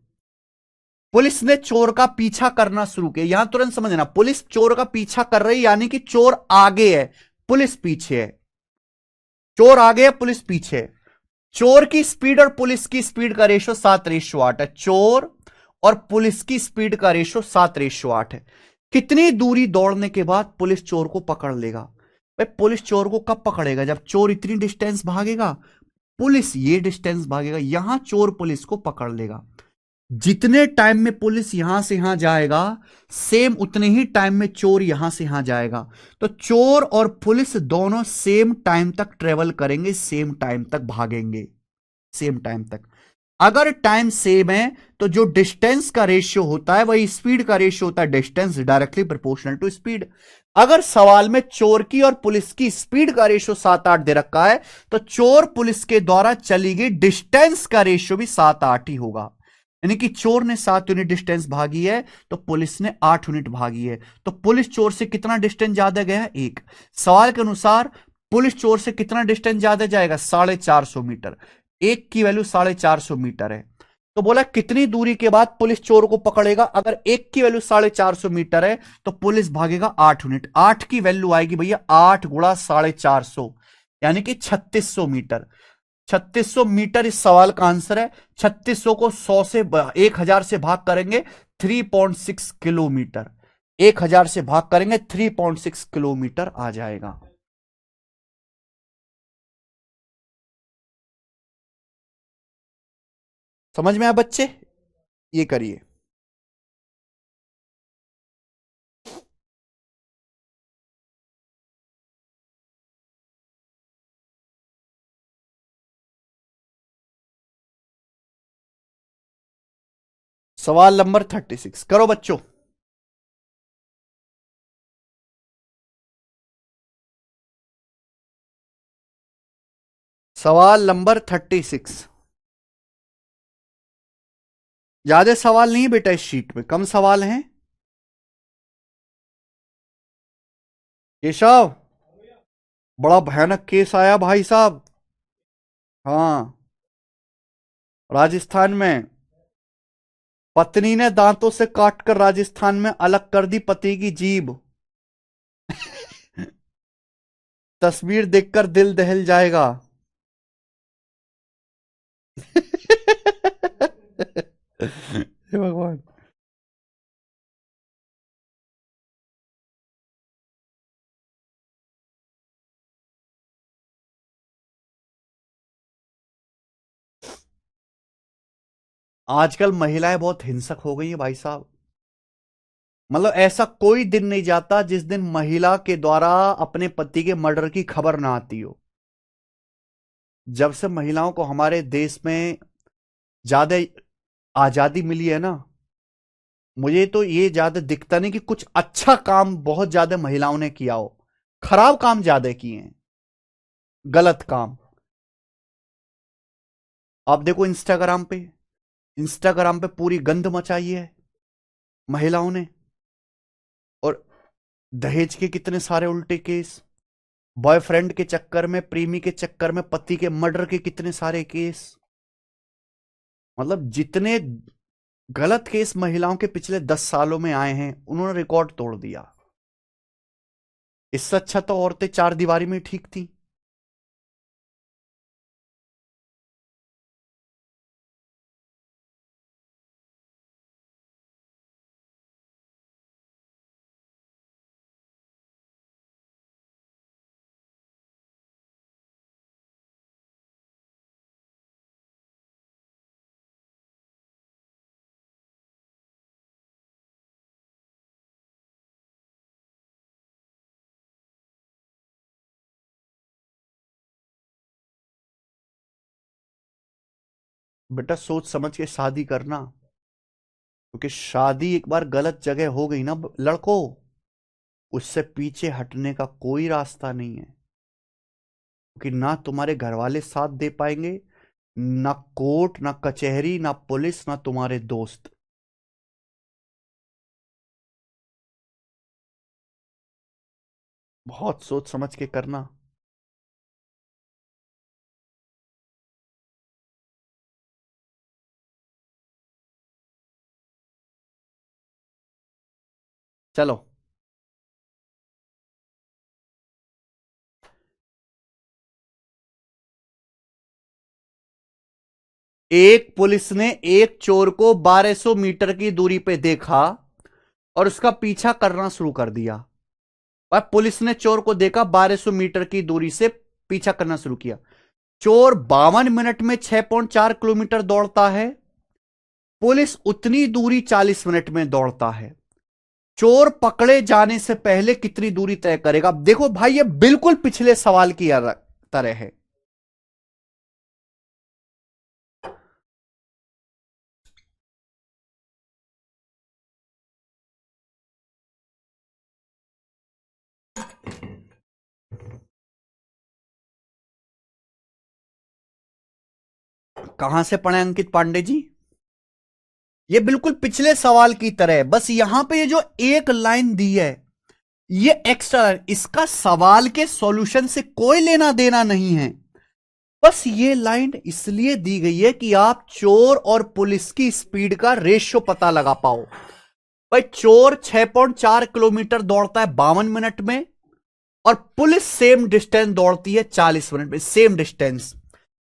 पुलिस ने चोर का पीछा करना शुरू किया। यहां तुरंत समझना, पुलिस चोर का पीछा कर रही, यानी कि चोर आगे है, पुलिस पीछे है। चोर आगे है, पुलिस पीछे है। चोर की स्पीड और पुलिस की स्पीड का रेशो 7:8 है। चोर और पुलिस की स्पीड का रेशो 7:8 है। कितनी दूरी दौड़ने के बाद पुलिस चोर को पकड़ लेगा? भाई पुलिस चोर को कब पकड़ेगा? जब चोर इतनी डिस्टेंस भागेगा, पुलिस ये डिस्टेंस भागेगा, यहां चोर पुलिस को पकड़ लेगा। जितने टाइम में पुलिस यहां से यहां जाएगा, सेम उतने ही टाइम में चोर यहां से यहां जाएगा। तो चोर और पुलिस दोनों सेम टाइम तक ट्रेवल करेंगे, सेम टाइम तक भागेंगे, सेम टाइम तक। अगर टाइम सेम है तो जो डिस्टेंस का रेशियो होता है वही स्पीड का रेशियो होता है। Distance directly proportional to speed. अगर सवाल में चोर की और पुलिस की स्पीड का रेशियो 7-8 दे रखा है, तो चोर पुलिस के द्वारा चली गई डिस्टेंस का रेशियो भी 7-8 ही होगा। यानी कि चोर ने 7 यूनिट डिस्टेंस भागी है तो पुलिस ने 8 यूनिट भागी है। तो पुलिस चोर से कितना डिस्टेंस ज्यादा गया है? 1। सवाल के अनुसार पुलिस चोर से कितना डिस्टेंस ज्यादा जाएगा? 450 मीटर। 1 की वैल्यू 450 मीटर है। तो बोला कितनी दूरी के बाद पुलिस चोर को पकड़ेगा? अगर 1 की वैल्यू 450 मीटर है तो पुलिस भागेगा 8 यूनिट। 8 की वैल्यू आएगी भैया 8 गुणा 450, यानी कि 3600 मीटर। 3600 मीटर इस सवाल का आंसर है। 3600 को 100 से 1000 से भाग करेंगे 3.6 किलोमीटर। 1000 से भाग करेंगे 3.6 किलोमीटर आ जाएगा। समझ में आया बच्चे? ये करिए। सवाल नंबर 36 करो बच्चों। सवाल नंबर 36। ज्यादा सवाल नहीं है बेटा, इस शीट में कम सवाल हैं। केशव, बड़ा भयानक केस आया भाई साहब। हाँ, राजस्थान में पत्नी ने दांतों से काटकर राजस्थान में अलग कर दी पति की जीभ। तस्वीर देखकर दिल दहल जाएगा। हे भगवान। आजकल महिलाएं बहुत हिंसक हो गई हैं भाई साहब। मतलब ऐसा कोई दिन नहीं जाता जिस दिन महिला के द्वारा अपने पति के मर्डर की खबर ना आती हो। जब से महिलाओं को हमारे देश में ज्यादा आजादी मिली है ना, मुझे तो ये ज्यादा दिखता नहीं कि कुछ अच्छा काम बहुत ज्यादा महिलाओं ने किया हो। खराब काम ज्यादा किए हैं, गलत काम। आप देखो इंस्टाग्राम पे पूरी गंद मचाई है महिलाओं ने। और दहेज के कितने सारे उल्टे केस, बॉयफ्रेंड के चक्कर में, प्रेमी के चक्कर में पति के मर्डर के कितने सारे केस। मतलब जितने गलत केस महिलाओं के पिछले 10 सालों में आए हैं, उन्होंने रिकॉर्ड तोड़ दिया। इससे अच्छा तो औरतें चार दीवारी में ठीक थी। बेटा सोच समझ के शादी करना, क्योंकि शादी एक बार गलत जगह हो गई ना लड़कों, उससे पीछे हटने का कोई रास्ता नहीं है। क्योंकि ना तुम्हारे घर वाले साथ दे पाएंगे, ना कोर्ट, ना कचहरी, ना पुलिस, ना तुम्हारे दोस्त। बहुत सोच समझ के करना। चलो। एक पुलिस ने एक चोर को 1200 मीटर की दूरी पे देखा और उसका पीछा करना शुरू कर दिया। और पुलिस ने चोर को देखा, 1200 मीटर की दूरी से पीछा करना शुरू किया। चोर 52 मिनट में 6.4 किलोमीटर दौड़ता है। पुलिस उतनी दूरी 40 मिनट में दौड़ता है। चोर पकड़े जाने से पहले कितनी दूरी तय करेगा? अब देखो भाई, ये बिल्कुल पिछले सवाल की तरह है। कहां से पढ़े अंकित पांडे जी? ये बिल्कुल पिछले सवाल की तरह है। बस यहां पे ये जो एक लाइन दी है, ये एक्स्ट्रा लाइन, इसका सवाल के सॉल्यूशन से कोई लेना देना नहीं है। बस ये लाइन इसलिए दी गई है कि आप चोर और पुलिस की स्पीड का रेशियो पता लगा पाओ। भाई चोर 6.4 किलोमीटर दौड़ता है 52 मिनट में, और पुलिस सेम डिस्टेंस दौड़ती है 40 मिनट में, सेम डिस्टेंस।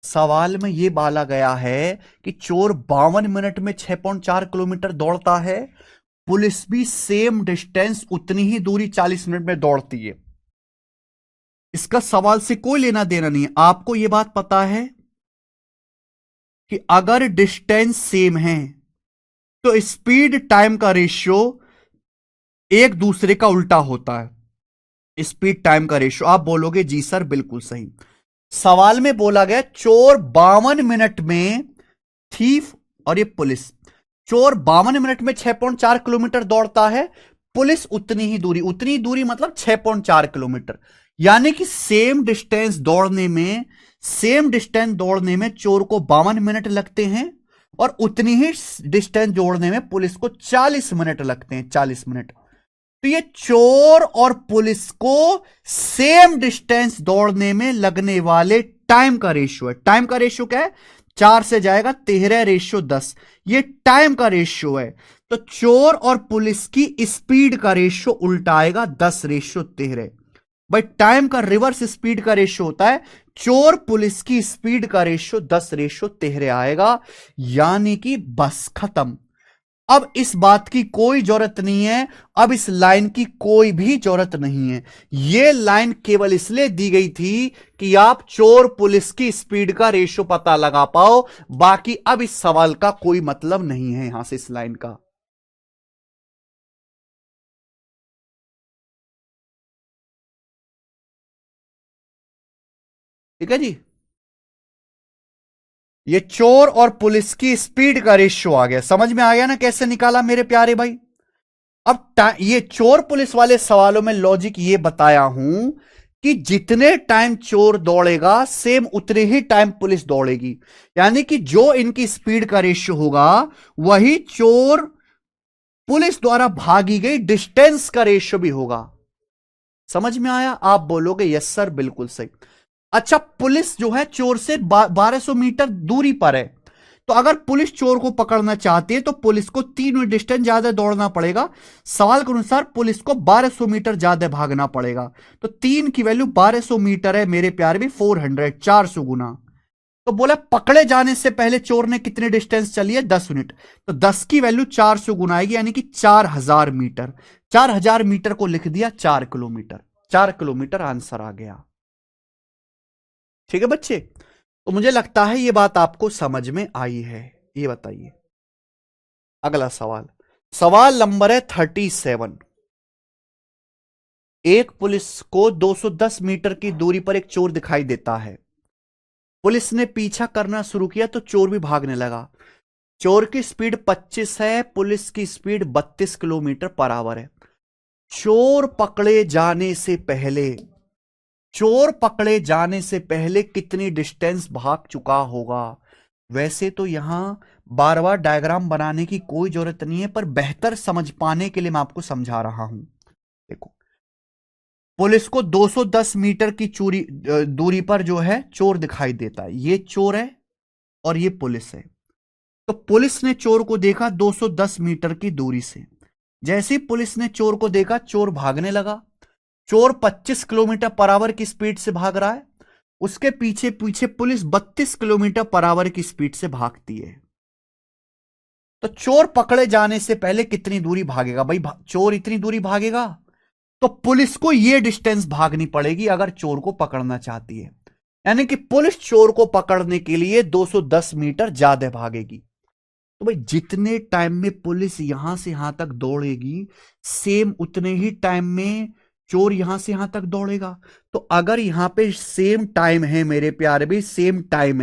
सवाल में यह बाला गया है कि चोर 52 मिनट में 6.4 किलोमीटर दौड़ता है, पुलिस भी सेम डिस्टेंस उतनी ही दूरी 40 मिनट में दौड़ती है। इसका सवाल से कोई लेना देना नहीं है। आपको यह बात पता है कि अगर डिस्टेंस सेम है तो स्पीड टाइम का रेशियो एक दूसरे का उल्टा होता है। स्पीड टाइम का रेशियो। आप बोलोगे जी सर बिल्कुल सही। सवाल में बोला गया चोर 52 मिनट में, थीफ और ये पुलिस, चोर 52 मिनट में 6.4 किलोमीटर दौड़ता है, पुलिस उतनी दूरी मतलब 6.4 किलोमीटर। यानी कि सेम डिस्टेंस दौड़ने में चोर को 52 मिनट लगते हैं, और उतनी ही डिस्टेंस दौड़ने में पुलिस को 40 मिनट लगते हैं, 40 मिनट। तो ये चोर और पुलिस को सेम डिस्टेंस दौड़ने में लगने वाले टाइम का रेशियो है। टाइम का रेशियो क्या है? 4 से जाएगा 13 रेशियो 10, ये टाइम का रेशियो है। तो चोर और पुलिस की स्पीड का रेशियो उल्टा आएगा, 10 रेशियो 13। भाई टाइम का रिवर्स स्पीड का रेशियो होता है, चोर पुलिस की स्पीड का रेशियो 10 रेशियो 13 आएगा। यानी कि बस खत्म। अब इस बात की कोई जरूरत नहीं है, अब इस लाइन की कोई भी जरूरत नहीं है। यह लाइन केवल इसलिए दी गई थी कि आप चोर पुलिस की स्पीड का रेशियो पता लगा पाओ। बाकी अब इस सवाल का कोई मतलब नहीं है यहां से, इस लाइन का। ठीक है जी। ये चोर और पुलिस की स्पीड का रेशियो आ गया, समझ में आ गया ना कैसे निकाला मेरे प्यारे भाई। अब ये चोर पुलिस वाले सवालों में लॉजिक ये बताया हूं कि जितने टाइम चोर दौड़ेगा सेम उतने ही टाइम पुलिस दौड़ेगी, यानी कि जो इनकी स्पीड का रेशियो होगा वही चोर पुलिस द्वारा भागी गई डिस्टेंस का रेशियो भी होगा। समझ में आया? आप बोलोगे यस सर बिल्कुल सही। अच्छा, पुलिस जो है चोर से 1200 मीटर दूरी पर है, तो अगर पुलिस चोर को पकड़ना चाहती है तो पुलिस को 3 डिस्टेंस ज्यादा दौड़ना पड़ेगा। सवाल के अनुसार पुलिस को 1200 मीटर ज्यादा भागना पड़ेगा, तो 3 की वैल्यू 1200 मीटर है मेरे प्यारे भी, 400, 400 गुना। तो बोला पकड़े जाने से पहले चोर ने कितने डिस्टेंस चली है, 10 मिनट, तो 10 की वैल्यू 400 गुना आएगी, यानी कि 4000 मीटर। 4000 मीटर को लिख दिया 4 किलोमीटर। 4 किलोमीटर आंसर आ गया। ठीक है बच्चे, तो मुझे लगता है ये बात आपको समझ में आई है। ये बताइए अगला सवाल, सवाल नंबर है 37। एक पुलिस को 210 मीटर की दूरी पर एक चोर दिखाई देता है। पुलिस ने पीछा करना शुरू किया तो चोर भी भागने लगा। चोर की स्पीड 25 है, पुलिस की स्पीड 32 किलोमीटर पर आवर है। चोर पकड़े जाने से पहले चोर पकड़े जाने से पहले कितनी डिस्टेंस भाग चुका होगा? वैसे तो यहां बार बार डायग्राम बनाने की कोई जरूरत नहीं है, पर बेहतर समझ पाने के लिए मैं आपको समझा रहा हूं। देखो, पुलिस को 210 मीटर की दूरी पर जो है चोर दिखाई देता है। ये चोर है और ये पुलिस है। तो पुलिस ने चोर को देखा 210 मीटर की दूरी से। जैसे ही पुलिस ने चोर को देखा, चोर भागने लगा। चोर 25 किलोमीटर पर आवर की स्पीड से भाग रहा है, उसके पीछे पीछे पुलिस 32 किलोमीटर पर आवर की स्पीड से भागती है। तो चोर पकड़े जाने से पहले कितनी दूरी भागेगा भाई? चोर इतनी दूरी भागेगा, तो पुलिस को यह डिस्टेंस भागनी पड़ेगी अगर चोर को पकड़ना चाहती है। यानी कि पुलिस चोर को पकड़ने के लिए 210 मीटर ज्यादा भागेगी। तो भाई जितने टाइम में पुलिस यहां से यहां तक दौड़ेगी, सेम उतने ही टाइम में चोर यहां से यहां तक दौड़ेगा। तो अगर यहां पे सेम टाइम है मेरे प्यारे भी, सेम टाइम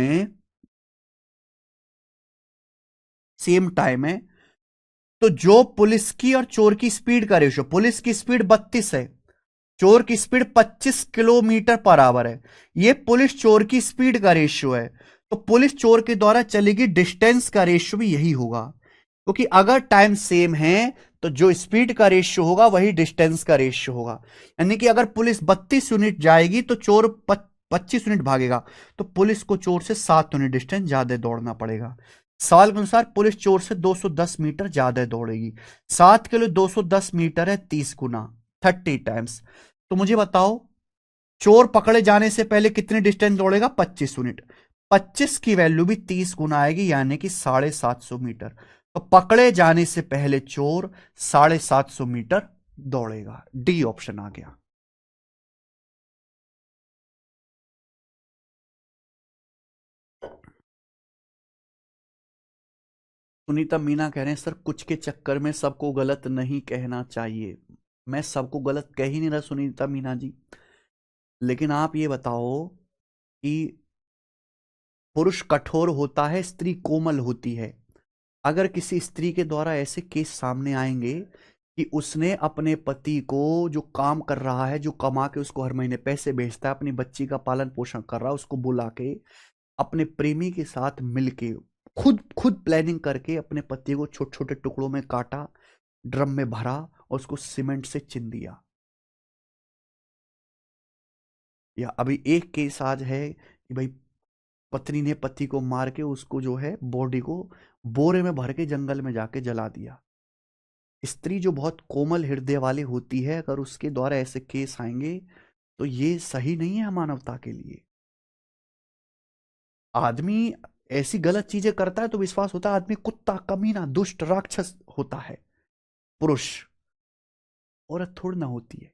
है, तो जो पुलिस की और चोर की स्पीड का रेशियो, पुलिस की स्पीड 32 है, चोर की स्पीड 25 किलोमीटर पर आवर है, ये पुलिस चोर की स्पीड का रेशियो है। तो पुलिस चोर के द्वारा चलेगी डिस्टेंस का रेशियो भी यही होगा, क्योंकि अगर टाइम सेम है तो जो स्पीड का रेशियो होगा वही डिस्टेंस का रेशियो होगा। यानी कि अगर पुलिस 32 यूनिट जाएगी तो चोर 25 यूनिट भागेगा, तो पुलिस को चोर से 7 यूनिट डिस्टेंस ज्यादा दौड़ना पड़ेगा। सवाल के अनुसार पुलिस चोर से 210 मीटर ज्यादा दौड़ेगी। 7 के लिए 210 मीटर है 30 गुना, 30 टाइम्स। तो मुझे बताओ, चोर पकड़े जाने से पहले कितनी डिस्टेंस दौड़ेगा? 25 यूनिट। 25 की वैल्यू भी 30 गुना आएगी, यानी कि 750 मीटर। तो पकड़े जाने से पहले चोर 750 मीटर दौड़ेगा। डी ऑप्शन आ गया। सुनीता मीना कह रहे हैं सर कुछ के चक्कर में सबको गलत नहीं कहना चाहिए। मैं सबको गलत कह ही नहीं रहा सुनीता मीना जी, लेकिन आप ये बताओ कि पुरुष कठोर होता है, स्त्री कोमल होती है। अगर किसी स्त्री के द्वारा ऐसे केस सामने आएंगे कि उसने अपने पति को, जो काम कर रहा है, जो कमा के उसको हर महीने पैसे भेजता है, अपनी बच्ची का पालन पोषण कर रहा है, उसको बुला के अपने प्रेमी के साथ मिलके खुद खुद प्लानिंग करके अपने पति को छोटे छोटे टुकड़ों में काटा, ड्रम में भरा और उसको सीमेंट से चिन दिया। या अभी एक केस आज है कि भाई पत्नी ने पति को मार के उसको जो है बॉडी को बोरे में भर के जंगल में जाके जला दिया। स्त्री जो बहुत कोमल हृदय वाली होती है, अगर उसके द्वारा ऐसे केस आएंगे तो ये सही नहीं है मानवता के लिए। आदमी ऐसी गलत चीजें करता है तो विश्वास होता है आदमी कुत्ता, कमीना, दुष्ट, राक्षस होता है। पुरुष, औरत थोड़ी ना होती है।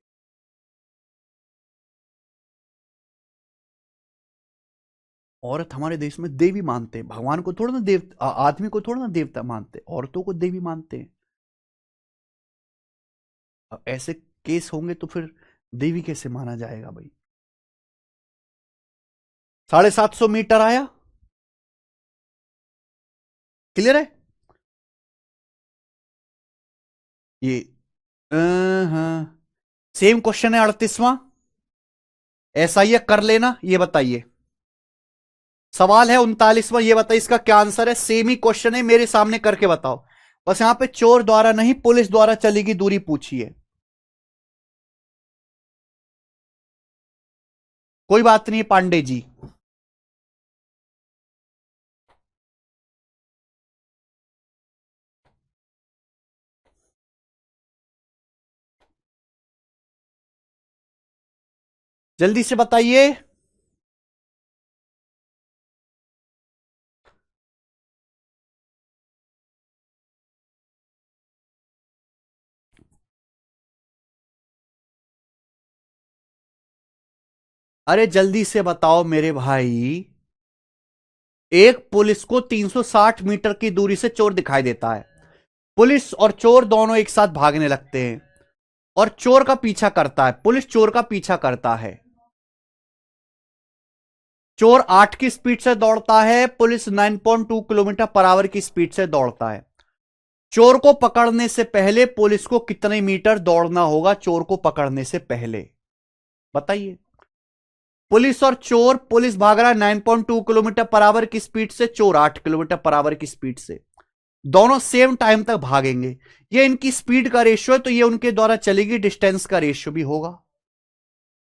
औरत हमारे देश में देवी मानते हैं, भगवान को थोड़ा ना आदमी को थोड़ा ना देवता मानते, औरतों को देवी मानते हैं। अब ऐसे केस होंगे तो फिर देवी कैसे माना जाएगा भाई? 750 मीटर आया। क्लियर है ये? हाँ। सेम क्वेश्चन है 38वां। ऐसा ही है, कर लेना। ये बताइए, सवाल है 39वां। ये बताइए इसका क्या आंसर है। सेम ही क्वेश्चन है, मेरे सामने करके बताओ। बस यहां पे चोर द्वारा नहीं, पुलिस द्वारा चली गई दूरी पूछिए। कोई बात नहीं पांडे जी। जल्दी से बताइए। अरे जल्दी से बताओ मेरे भाई। एक पुलिस को 360 मीटर की दूरी से चोर दिखाई देता है। पुलिस और चोर दोनों एक साथ भागने लगते हैं और चोर का पीछा करता है। पुलिस चोर का पीछा करता है। चोर 8 की स्पीड से दौड़ता है, पुलिस 9.2 किलोमीटर पर आवर की स्पीड से दौड़ता है। चोर को पकड़ने से पहले पुलिस को कितने मीटर दौड़ना होगा? चोर को पकड़ने से पहले बताइए। पुलिस और चोर, पुलिस भाग रहा है 9.2 किलोमीटर पर आवर की स्पीड से, चोर 8 किलोमीटर पर आवर की स्पीड से। दोनों सेम टाइम तक भागेंगे। ये इनकी स्पीड का रेशियो है, तो ये उनके द्वारा चलेगी डिस्टेंस का रेशियो भी होगा।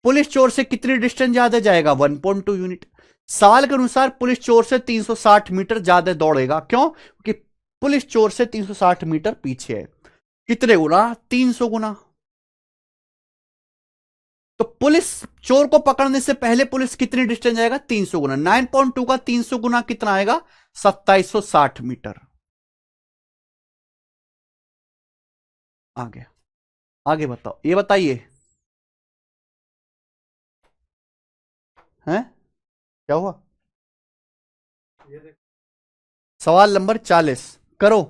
पुलिस चोर से कितनी डिस्टेंस ज्यादा जाएगा? 1.2 यूनिट। सवाल के अनुसार पुलिस चोर से 360 मीटर ज्यादा दौड़ेगा। क्यों? क्योंकि पुलिस चोर से 360 मीटर पीछे है। कितने गुना? 300 गुना। तो पुलिस चोर को पकड़ने से पहले पुलिस कितनी डिस्टेंस जाएगा? 300 गुना। 9.2 का 300 गुना कितना आएगा? 2760 मीटर। आगे, आगे बताओ। ये बताइए हैं क्या हुआ। सवाल नंबर 40 करो।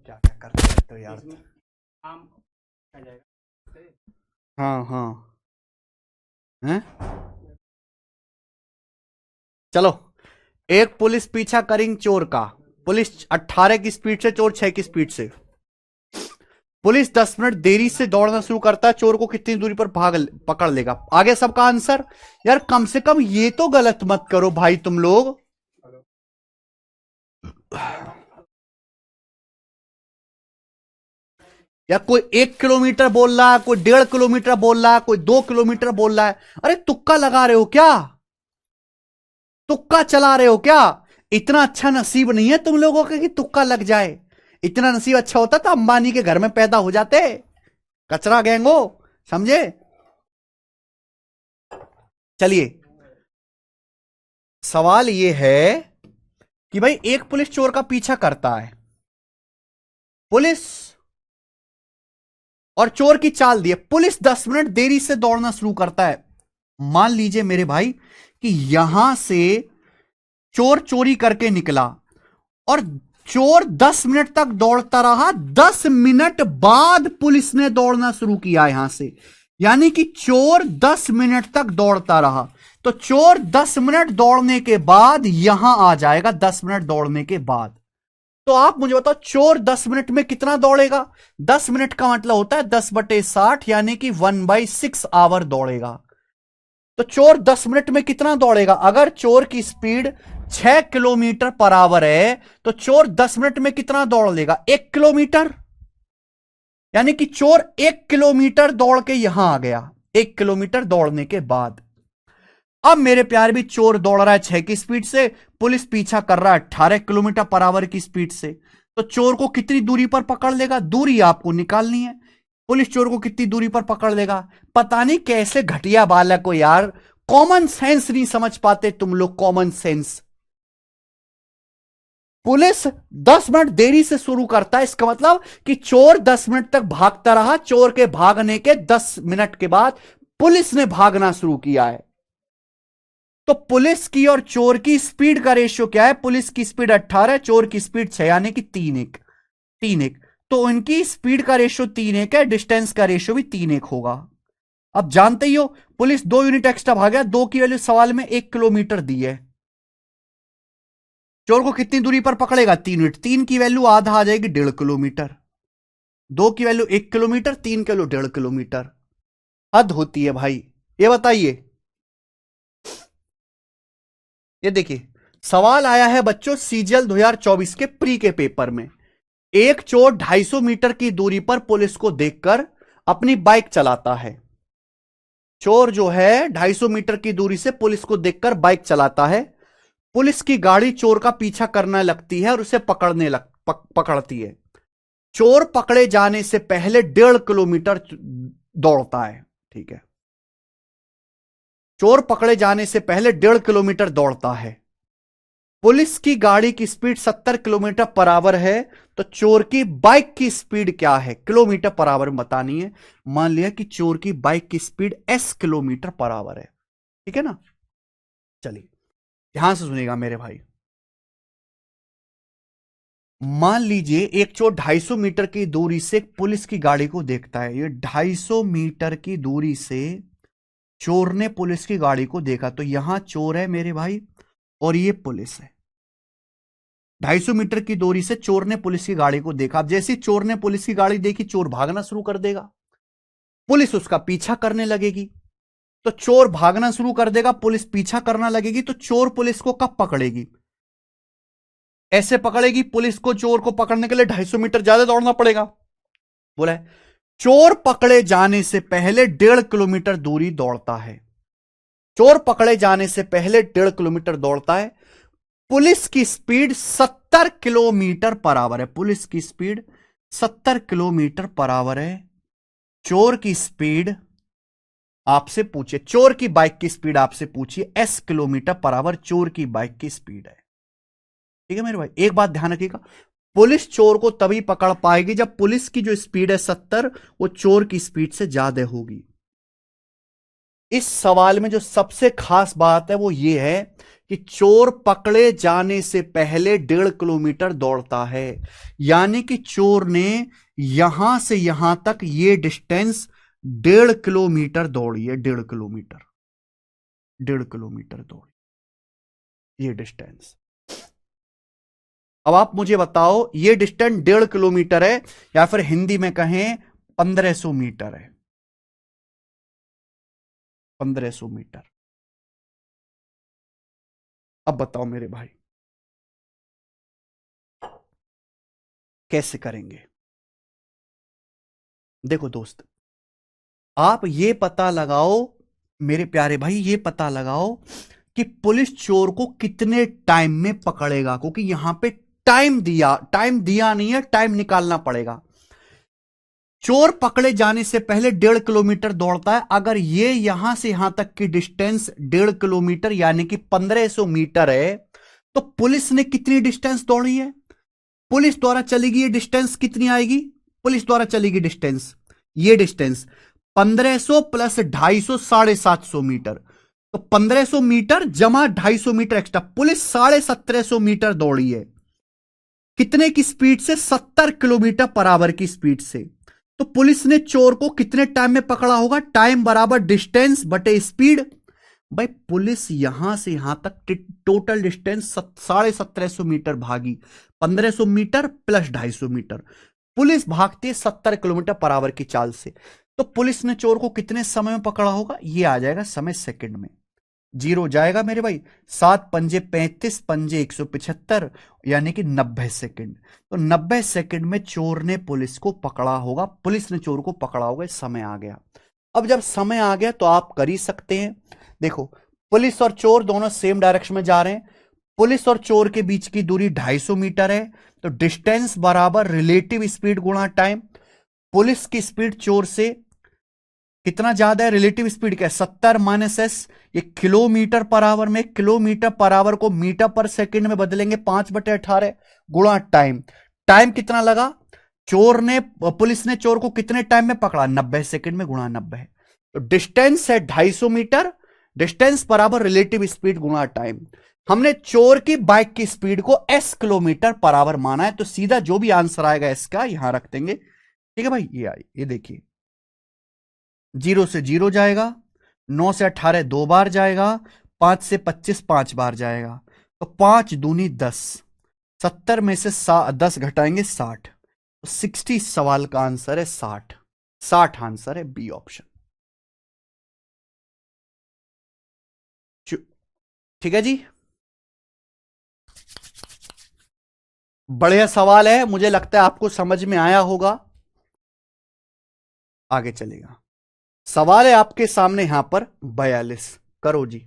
क्या क्या करते रहते हो यार। आम आ जाएगा। हाँ हाँ हैं। चलो, एक पुलिस पीछा करेंगे चोर का। पुलिस 18 की स्पीड से, चोर 6 की स्पीड से। पुलिस 10 मिनट देरी से दौड़ना शुरू करता है, चोर को कितनी दूरी पर पकड़ लेगा। आगे सबका आंसर। यार कम से कम ये तो गलत मत करो भाई तुम लोग। या कोई 1 किलोमीटर बोल रहा है, कोई 1.5 किलोमीटर बोल रहा है, कोई 2 किलोमीटर बोल रहा है। अरे तुक्का लगा रहे हो क्या? तुक्का चला रहे हो क्या? इतना अच्छा नसीब नहीं है तुम लोगों का कि तुक्का लग जाए। इतना नसीब अच्छा होता तो अंबानी के घर में पैदा हो जाते। कचरा गैंग हो, समझे? चलिए, सवाल यह है कि भाई एक पुलिस चोर का पीछा करता है। पुलिस और चोर की चाल दी है। पुलिस 10 मिनट देरी से दौड़ना शुरू करता है। मान लीजिए मेरे भाई कि यहां से चोर चोरी करके निकला और चोर 10 मिनट तक दौड़ता रहा। 10 मिनट बाद पुलिस ने दौड़ना शुरू किया यहां से, यानी कि चोर 10 मिनट तक दौड़ता रहा। तो चोर 10 मिनट दौड़ने के बाद यहां आ जाएगा। 10 मिनट दौड़ने के बाद तो आप मुझे बताओ, चोर 10 मिनट में कितना दौड़ेगा? 10 मिनट का मतलब होता है 10/60, यानी कि 1/6 आवर दौड़ेगा। तो चोर 10 मिनट में कितना दौड़ेगा? अगर चोर की स्पीड 6 किलोमीटर पर आवर है तो चोर 10 मिनट में कितना दौड़ लेगा? 1 किलोमीटर। यानी कि चोर 1 किलोमीटर दौड़ के यहां आ गया। 1 किलोमीटर दौड़ने के बाद अब मेरे प्यार भी चोर दौड़ रहा है 6 की स्पीड से, पुलिस पीछा कर रहा है 18 किलोमीटर पर आवर की स्पीड से। तो चोर को कितनी दूरी पर पकड़ लेगा? दूरी आपको निकालनी है। पुलिस चोर को कितनी दूरी पर पकड़ लेगा? पता नहीं कैसे घटिया बालक को यार, कॉमन सेंस नहीं समझ पाते तुम लोग। Common sense. पुलिस 10 मिनट देरी से शुरू करता है, इसका मतलब कि चोर 10 मिनट तक भागता रहा। चोर के भागने के 10 मिनट के बाद पुलिस ने भागना शुरू किया है। तो पुलिस की और चोर की स्पीड का रेशियो क्या है? पुलिस की स्पीड 18, चोर की स्पीड 6, यानी कि 3:1। तो इनकी स्पीड का रेशियो 3:1 है, डिस्टेंस का रेशियो भी 3:1 होगा। अब जानते ही हो, पुलिस 2 यूनिट एक्स्ट्रा भागा। 2 की वैल्यू सवाल में 1 किलोमीटर दी है। चोर को कितनी दूरी पर पकड़ेगा? 3 यूनिट। 3 की वैल्यू आधा आ जाएगी 1.5 किलोमीटर। 2 की वैल्यू 1 किलोमीटर, 3 की वैल्यू 1.5 किलोमीटर। हद होती है भाई। ये बताइए, ये देखिए सवाल आया है बच्चों सीजीएल 2024 के प्री के पेपर में। एक चोर 250 मीटर की दूरी पर पुलिस को देखकर अपनी बाइक चलाता है। चोर जो है 250 मीटर की दूरी से पुलिस को देखकर बाइक चलाता है। पुलिस की गाड़ी चोर का पीछा करने लगती है और उसे पकड़ती है। चोर पकड़े जाने से पहले 1.5 किलोमीटर दौड़ता है। ठीक है, चोर पकड़े जाने से पहले 1.5 किलोमीटर दौड़ता है। पुलिस की गाड़ी की स्पीड 70 किलोमीटर पर आवर है। तो चोर की बाइक की स्पीड क्या है? किलोमीटर पर आवर में बतानी है। मान लिया कि चोर की बाइक की speed s kilometre per hour है। ठीक है ना? चलिए ध्यान से सुनिएगा मेरे भाई। मान लीजिए एक चोर 250 मीटर की दूरी से पुलिस की गाड़ी को देखता है। ये 250 मीटर की दूरी से चोर ने पुलिस की गाड़ी को देखा। तो यहां चोर है मेरे भाई और ये पुलिस है। 250 मीटर की दूरी से चोर ने पुलिस की गाड़ी को देखा। अब जैसे चोर ने पुलिस की गाड़ी देखी, चोर भागना शुरू कर देगा। पुलिस उसका पीछा करने लगेगी। तो चोर भागना शुरू कर देगा, पुलिस पीछा करना लगेगी। तो चोर पुलिस को कब पकड़ेगी? ऐसे पकड़ेगी। पुलिस को चोर को पकड़ने के लिए 250 मीटर ज्यादा दौड़ना पड़ेगा। बोला है चोर पकड़े जाने से पहले 1.5 किलोमीटर दूरी दौड़ता है। चोर पकड़े जाने से पहले 1.5 किलोमीटर दौड़ता है। पुलिस की स्पीड 70 किलोमीटर पर आवर है। पुलिस की स्पीड 70 किलोमीटर पर आवर है। चोर की स्पीड आपसे पूछिए, चोर की बाइक की स्पीड आपसे पूछिए, s किलोमीटर पर आवर चोर की बाइक की स्पीड है। ठीक है मेरे भाई, एक बात ध्यान रखिएगा, पुलिस चोर को तभी पकड़ पाएगी जब पुलिस की जो स्पीड है 70, वो चोर की स्पीड से ज्यादा होगी। इस सवाल में जो सबसे खास बात है वो ये है कि चोर पकड़े जाने से पहले 1.5 किलोमीटर दौड़ता है, यानी कि चोर ने यहां से यहां तक ये डिस्टेंस 1.5 किलोमीटर दौड़ी है। 1.5 किलोमीटर, 1.5 किलोमीटर दौड़ी ये डिस्टेंस। अब आप मुझे बताओ ये डिस्टेंस 1.5 किलोमीटर है या फिर हिंदी में कहें 1500 मीटर है। 1500 मीटर। अब बताओ मेरे भाई कैसे करेंगे। देखो दोस्त, आप ये पता लगाओ मेरे प्यारे भाई, ये पता लगाओ कि पुलिस चोर को कितने टाइम में पकड़ेगा, क्योंकि यहां पे टाइम दिया नहीं है, टाइम निकालना पड़ेगा। चोर पकड़े जाने से पहले 1.5 किलोमीटर दौड़ता है। अगर ये यहां से यहां तक की डिस्टेंस 1.5 किलोमीटर यानी कि 1500 मीटर है, तो पुलिस ने कितनी डिस्टेंस दौड़ी है? पुलिस द्वारा चलेगी ये डिस्टेंस कितनी आएगी? पुलिस द्वारा चलेगी डिस्टेंस, ये डिस्टेंस 1500 प्लस 250, 750 मीटर। तो 1500 मीटर जमा 250 मीटर एक्स्ट्रा, पुलिस 1750 मीटर दौड़ी है। कितने की स्पीड से? 70 किलोमीटर पर आवर की स्पीड से। तो पुलिस ने चोर को कितने टाइम में पकड़ा होगा? टाइम बराबर डिस्टेंस बटे स्पीड। भाई पुलिस यहां से यहां तक टोटल डिस्टेंस 1750 मीटर भागी, 1500 मीटर प्लस 250 मीटर। पुलिस भागती है 70 किलोमीटर पर आवर की चाल से। तो पुलिस ने चोर को कितने समय में पकड़ा होगा? यह आ जाएगा समय सेकंड में। जीरो जाएगा मेरे भाई, 7 पंजे 35, पंजे 175, यानी कि 90 सेकंड। तो 90 सेकंड में चोर ने पुलिस को पकड़ा होगा, पुलिस ने चोर को पकड़ा होगा। समय आ गया। अब जब समय आ गया तो आप कर ही सकते हैं। देखो, पुलिस और चोर दोनों सेम डायरेक्शन में जा रहे हैं। पुलिस और चोर के बीच की दूरी 250 मीटर है, तो डिस्टेंस बराबर रिलेटिव स्पीड गुणा टाइम। पुलिस की स्पीड चोर से कितना ज्यादा है? रिलेटिव स्पीड क्या है? 70 माइनस एस। ये किलोमीटर पर आवर में, किलोमीटर पर आवर को मीटर पर सेकंड में बदलेंगे, 5/18 गुणा टाइम। टाइम कितना लगा? पुलिस ने चोर को कितने टाइम में पकड़ा? 90 सेकंड में गुणा 90। तो डिस्टेंस है 250 मीटर, डिस्टेंस बराबर रिलेटिव स्पीड गुणा टाइम। हमने चोर की बाइक की स्पीड को एस किलोमीटर पर आवर माना है, तो सीधा जो भी आंसर आएगा एस का यहां रख देंगे। ठीक है भाई, ये देखिए, 0 से 0 जाएगा, 9 से 18 2 बार जाएगा, 5 से 25 5 बार जाएगा। तो 5 दूनी 10, 70 में से 10 घटाएंगे 60, तो 60 सवाल का आंसर है 60। 60 आंसर है बी ऑप्शन। ठीक है जी, बढ़िया सवाल है, मुझे लगता है आपको समझ में आया होगा। आगे चलेगा, सवाल है आपके सामने यहां पर 42, करो जी।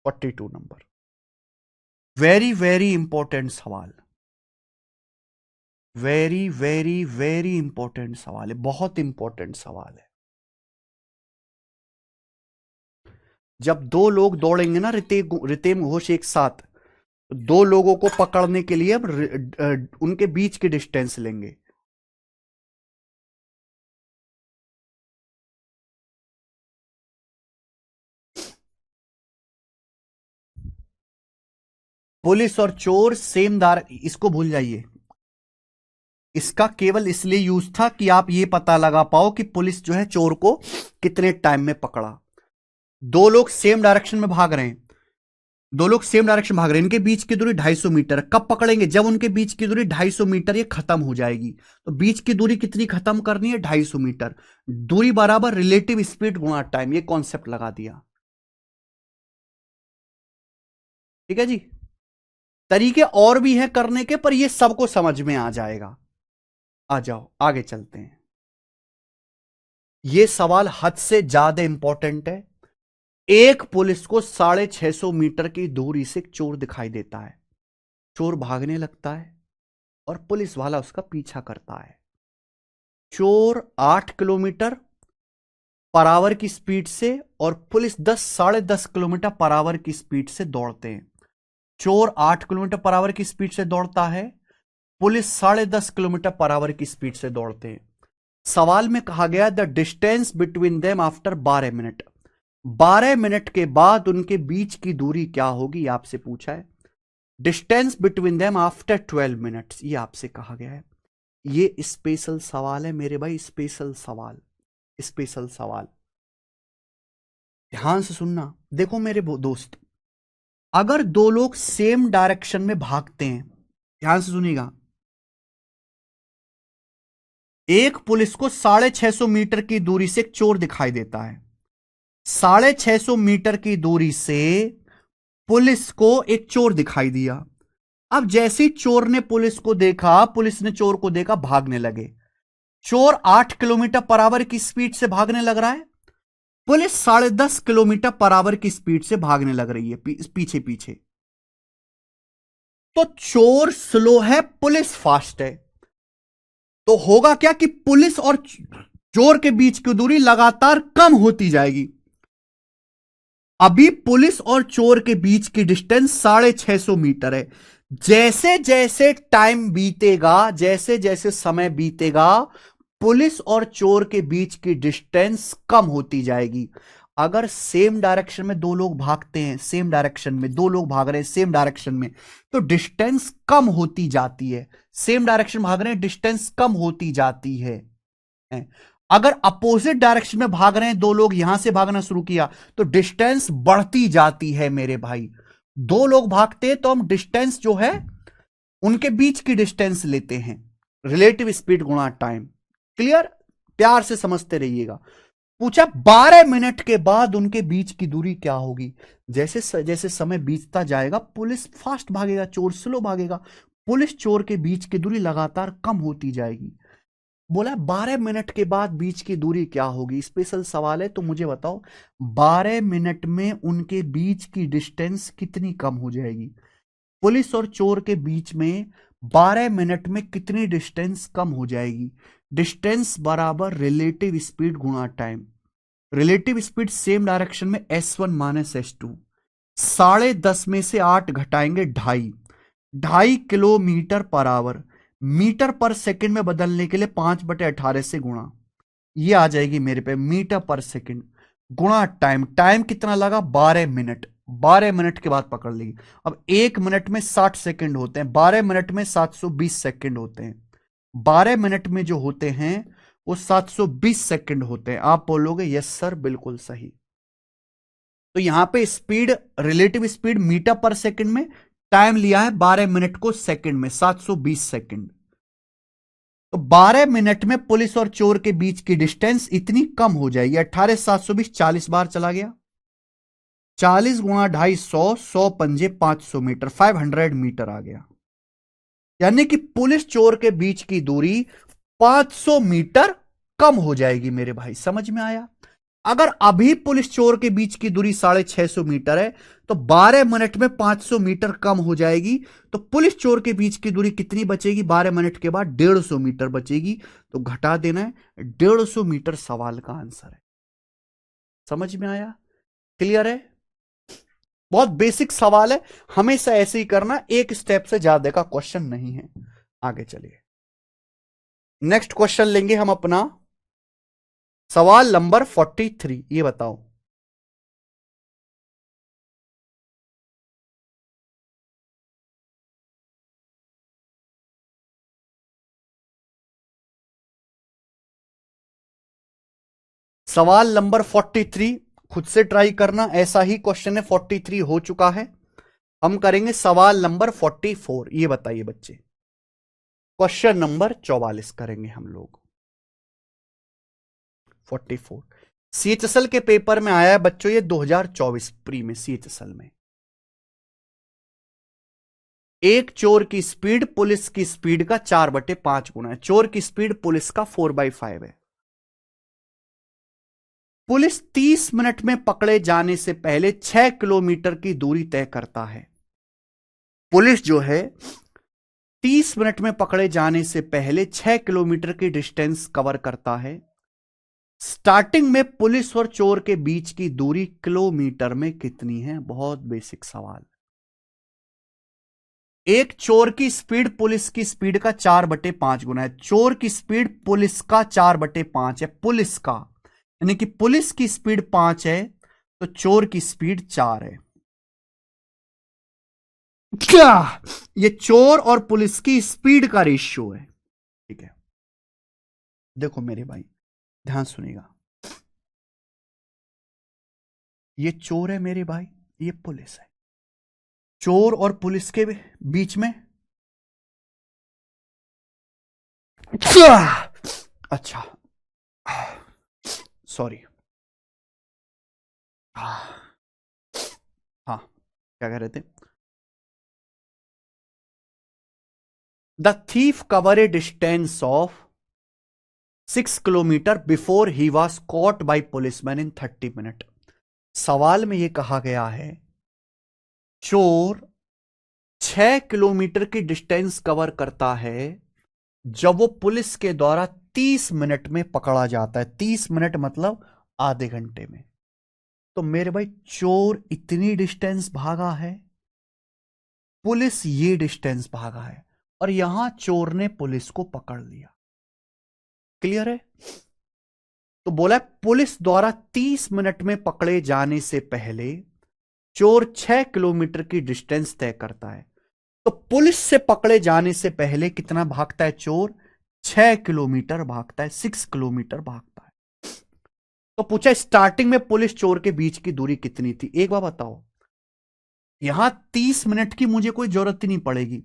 42 नंबर, वेरी वेरी इंपॉर्टेंट सवाल, वेरी वेरी वेरी इंपॉर्टेंट सवाल है, बहुत इंपॉर्टेंट सवाल है। जब दो लोग दौड़ेंगे ना रितेम घोष एक साथ, तो दो लोगों को पकड़ने के लिए अब उनके बीच की डिस्टेंस लेंगे। पुलिस और चोर सेम दार, इसको भूल जाइए। इसका केवल इसलिए यूज था कि आप ये पता लगा पाओ कि पुलिस जो है चोर को कितने टाइम में पकड़ा। दो लोग सेम डायरेक्शन में भाग रहे हैं, दो लोग सेम डायरेक्शन भाग रहे हैं, इनके बीच की दूरी 250 मीटर है। कब पकड़ेंगे? जब उनके बीच की दूरी 250 मीटर ये खत्म हो जाएगी। तो बीच की दूरी कितनी खत्म करनी है? 250 मीटर। दूरी बराबर रिलेटिव स्पीड गुणा टाइम, ये कॉन्सेप्ट लगा दिया। ठीक है जी, तरीके और भी हैं करने के, पर ये सबको समझ में आ जाएगा। आ जाओ आगे चलते हैं। ये सवाल हद से ज्यादा इंपॉर्टेंट है। एक पुलिस को 650 मीटर की दूरी से चोर दिखाई देता है। चोर भागने लगता है और पुलिस वाला उसका पीछा करता है। चोर 8 किलोमीटर पर आवर की स्पीड से और पुलिस 10-10.5 किलोमीटर पर आवर की स्पीड से दौड़ते हैं। चोर 8 किलोमीटर पर आवर की स्पीड से दौड़ता है, पुलिस 10.5 किलोमीटर पर आवर की स्पीड से दौड़ते हैं। सवाल में कहा गया the distance between them after 12 minute, 12 minute के बाद उनके बीच की दूरी क्या होगी, आपसे पूछा है। Distance between them after 12 minutes, ये आपसे कहा गया है। ये स्पेशल सवाल है मेरे भाई, स्पेशल सवाल, स्पेशल सवाल। ध्यान से सुनना। देखो मेरे दोस्त, अगर दो लोग सेम डायरेक्शन में भागते हैं, ध्यान से सुनिएगा, एक पुलिस को 650 मीटर की दूरी से एक चोर दिखाई देता है। 650 मीटर की दूरी से पुलिस को एक चोर दिखाई दिया। अब जैसे ही चोर ने पुलिस को देखा, पुलिस ने चोर को देखा, भागने लगे। चोर 8 किलोमीटर पर आवर की स्पीड से भागने लग रहा है, पुलिस 10.5 किलोमीटर पर आवर की स्पीड से भागने लग रही है पीछे पीछे। तो चोर स्लो है, पुलिस फास्ट है, तो होगा क्या कि पुलिस और चोर के बीच की दूरी लगातार कम होती जाएगी। अभी पुलिस और चोर के बीच की डिस्टेंस 650 मीटर है। जैसे जैसे टाइम बीतेगा, जैसे जैसे समय बीतेगा, पुलिस और चोर के बीच की डिस्टेंस कम होती जाएगी। अगर सेम डायरेक्शन में दो लोग भागते हैं, सेम डायरेक्शन में दो लोग भाग रहे हैं सेम डायरेक्शन में, तो डिस्टेंस कम होती जाती है। सेम डायरेक्शन भाग रहे हैं, डिस्टेंस कम होती जाती है। अगर अपोजिट डायरेक्शन में भाग रहे हैं दो लोग, यहां से भागना शुरू किया तो डिस्टेंस बढ़ती जाती है मेरे भाई। दो लोग भागते हैं तो हम डिस्टेंस जो है उनके बीच की डिस्टेंस लेते हैं, रिलेटिव स्पीड गुणा टाइम। क्लियर? प्यार से समझते रहिएगा। पूछा 12 मिनट के बाद उनके बीच की दूरी क्या होगी। जैसे जैसे समय बीतता जाएगा, पुलिस फास्ट भागेगा, चोर स्लो भागेगा, पुलिस चोर के बीच की दूरी लगातार कम होती जाएगी। बोला 12 मिनट के बाद बीच की दूरी क्या होगी। स्पेशल सवाल है, तो मुझे बताओ 12 मिनट में उनके बीच की डिस्टेंस कितनी कम हो जाएगी। पुलिस और चोर के बीच में 12 मिनट में कितनी डिस्टेंस कम हो जाएगी। डिस्टेंस बराबर रिलेटिव स्पीड गुणा time. Relative speed same direction में S1 माइनस S2, 10.5 में से 8 घटाएंगे 2.5 किलोमीटर पर आवर। मीटर पर सेकंड में बदलने के लिए 5/18 से गुणा, ये आ जाएगी मेरे पे मीटर पर सेकंड गुणा टाइम। टाइम कितना लगा? 12 मिनट। 12 मिनट के बाद पकड़ ली। अब 1 मिनट में 60 सेकंड होते हैं, 12 मिनट में 720 सेकंड होते हैं। 12 मिनट में जो होते हैं वो 720 सेकंड होते हैं। आप बोलोगे यस सर, बिल्कुल सही। तो यहां पे स्पीड, रिलेटिव स्पीड मीटर पर सेकंड में, टाइम लिया है 12 मिनट को सेकंड में, 720 सेकंड। तो 12 मिनट में पुलिस और चोर के बीच की डिस्टेंस इतनी कम हो जाएगी। 18 720 40 बार चला गया, 40 गुणा 250, 100 पंजे 500 मीटर, 500 मीटर आ गया। यानी कि पुलिस चोर के बीच की दूरी 500 मीटर कम हो जाएगी मेरे भाई। समझ में आया? अगर अभी पुलिस चोर के बीच की दूरी 650 मीटर है, तो 12 मिनट में 500 मीटर कम हो जाएगी। तो पुलिस चोर के बीच की दूरी कितनी बचेगी? 12 मिनट के बाद 150 मीटर बचेगी। तो घटा देना है, 150 मीटर सवाल का आंसर है। समझ में आया? क्लियर है? बहुत बेसिक सवाल है, हमेशा ऐसे ही करना, एक स्टेप से ज्यादा का क्वेश्चन नहीं है। आगे चलिए, नेक्स्ट क्वेश्चन लेंगे हम अपना सवाल नंबर 43। ये बताओ, सवाल नंबर 43 खुद से ट्राई करना, ऐसा ही क्वेश्चन है। 43 हो चुका है, हम करेंगे सवाल नंबर 44। ये बताइए बच्चे, क्वेश्चन नंबर 44 करेंगे हम लोग। 44 CHSL के पेपर में आया है बच्चों, ये 2024 प्री में CHSL में। एक चोर की स्पीड पुलिस की स्पीड का 4/5 गुना है। चोर की स्पीड पुलिस का 4/5 है। पुलिस 30 मिनट में पकड़े जाने से पहले 6 किलोमीटर की दूरी तय करता है। पुलिस जो है 30 मिनट में पकड़े जाने से पहले 6 किलोमीटर की डिस्टेंस कवर करता है। स्टार्टिंग में पुलिस और चोर के बीच की दूरी किलोमीटर में कितनी है? बहुत बेसिक सवाल। एक चोर की स्पीड पुलिस की स्पीड का 4/5 गुना है। चोर की स्पीड पुलिस का 4/5 है, पुलिस का, यानी कि पुलिस की स्पीड 5 है तो चोर की स्पीड 4 है। क्या? ये चोर और पुलिस की स्पीड का रेशियो है। ठीक है, देखो मेरे भाई, ध्यान सुनिएगा। ये चोर है मेरे भाई, ये पुलिस है। चोर और पुलिस के बीच में, क्या? अच्छा, सॉरी। हाँ, क्या कह रहे थे? The thief cover A distance of 6 kilometre before he was caught by policeman in 30 minute. सवाल में यह कहा गया है, चोर 6 किलोमीटर की डिस्टेंस कवर करता है जब वो पुलिस के द्वारा 30 मिनट में पकड़ा जाता है। 30 मिनट मतलब आधे घंटे में। तो मेरे भाई, चोर इतनी डिस्टेंस भागा है, पुलिस ये डिस्टेंस भागा है, और यहां चोर ने पुलिस को पकड़ लिया। क्लियर है? तो बोला है, पुलिस द्वारा 30 मिनट में पकड़े जाने से पहले चोर 6 किलोमीटर की डिस्टेंस तय करता है। तो पुलिस से पकड़े जाने से पहले कितना भागता है चोर? 6 किलोमीटर भागता है, 6 किलोमीटर भागता है। तो पूछा, स्टार्टिंग में पुलिस चोर के बीच की दूरी कितनी थी? एक बार बताओ, यहां 30 मिनट की मुझे कोई जरूरत ही नहीं पड़ेगी।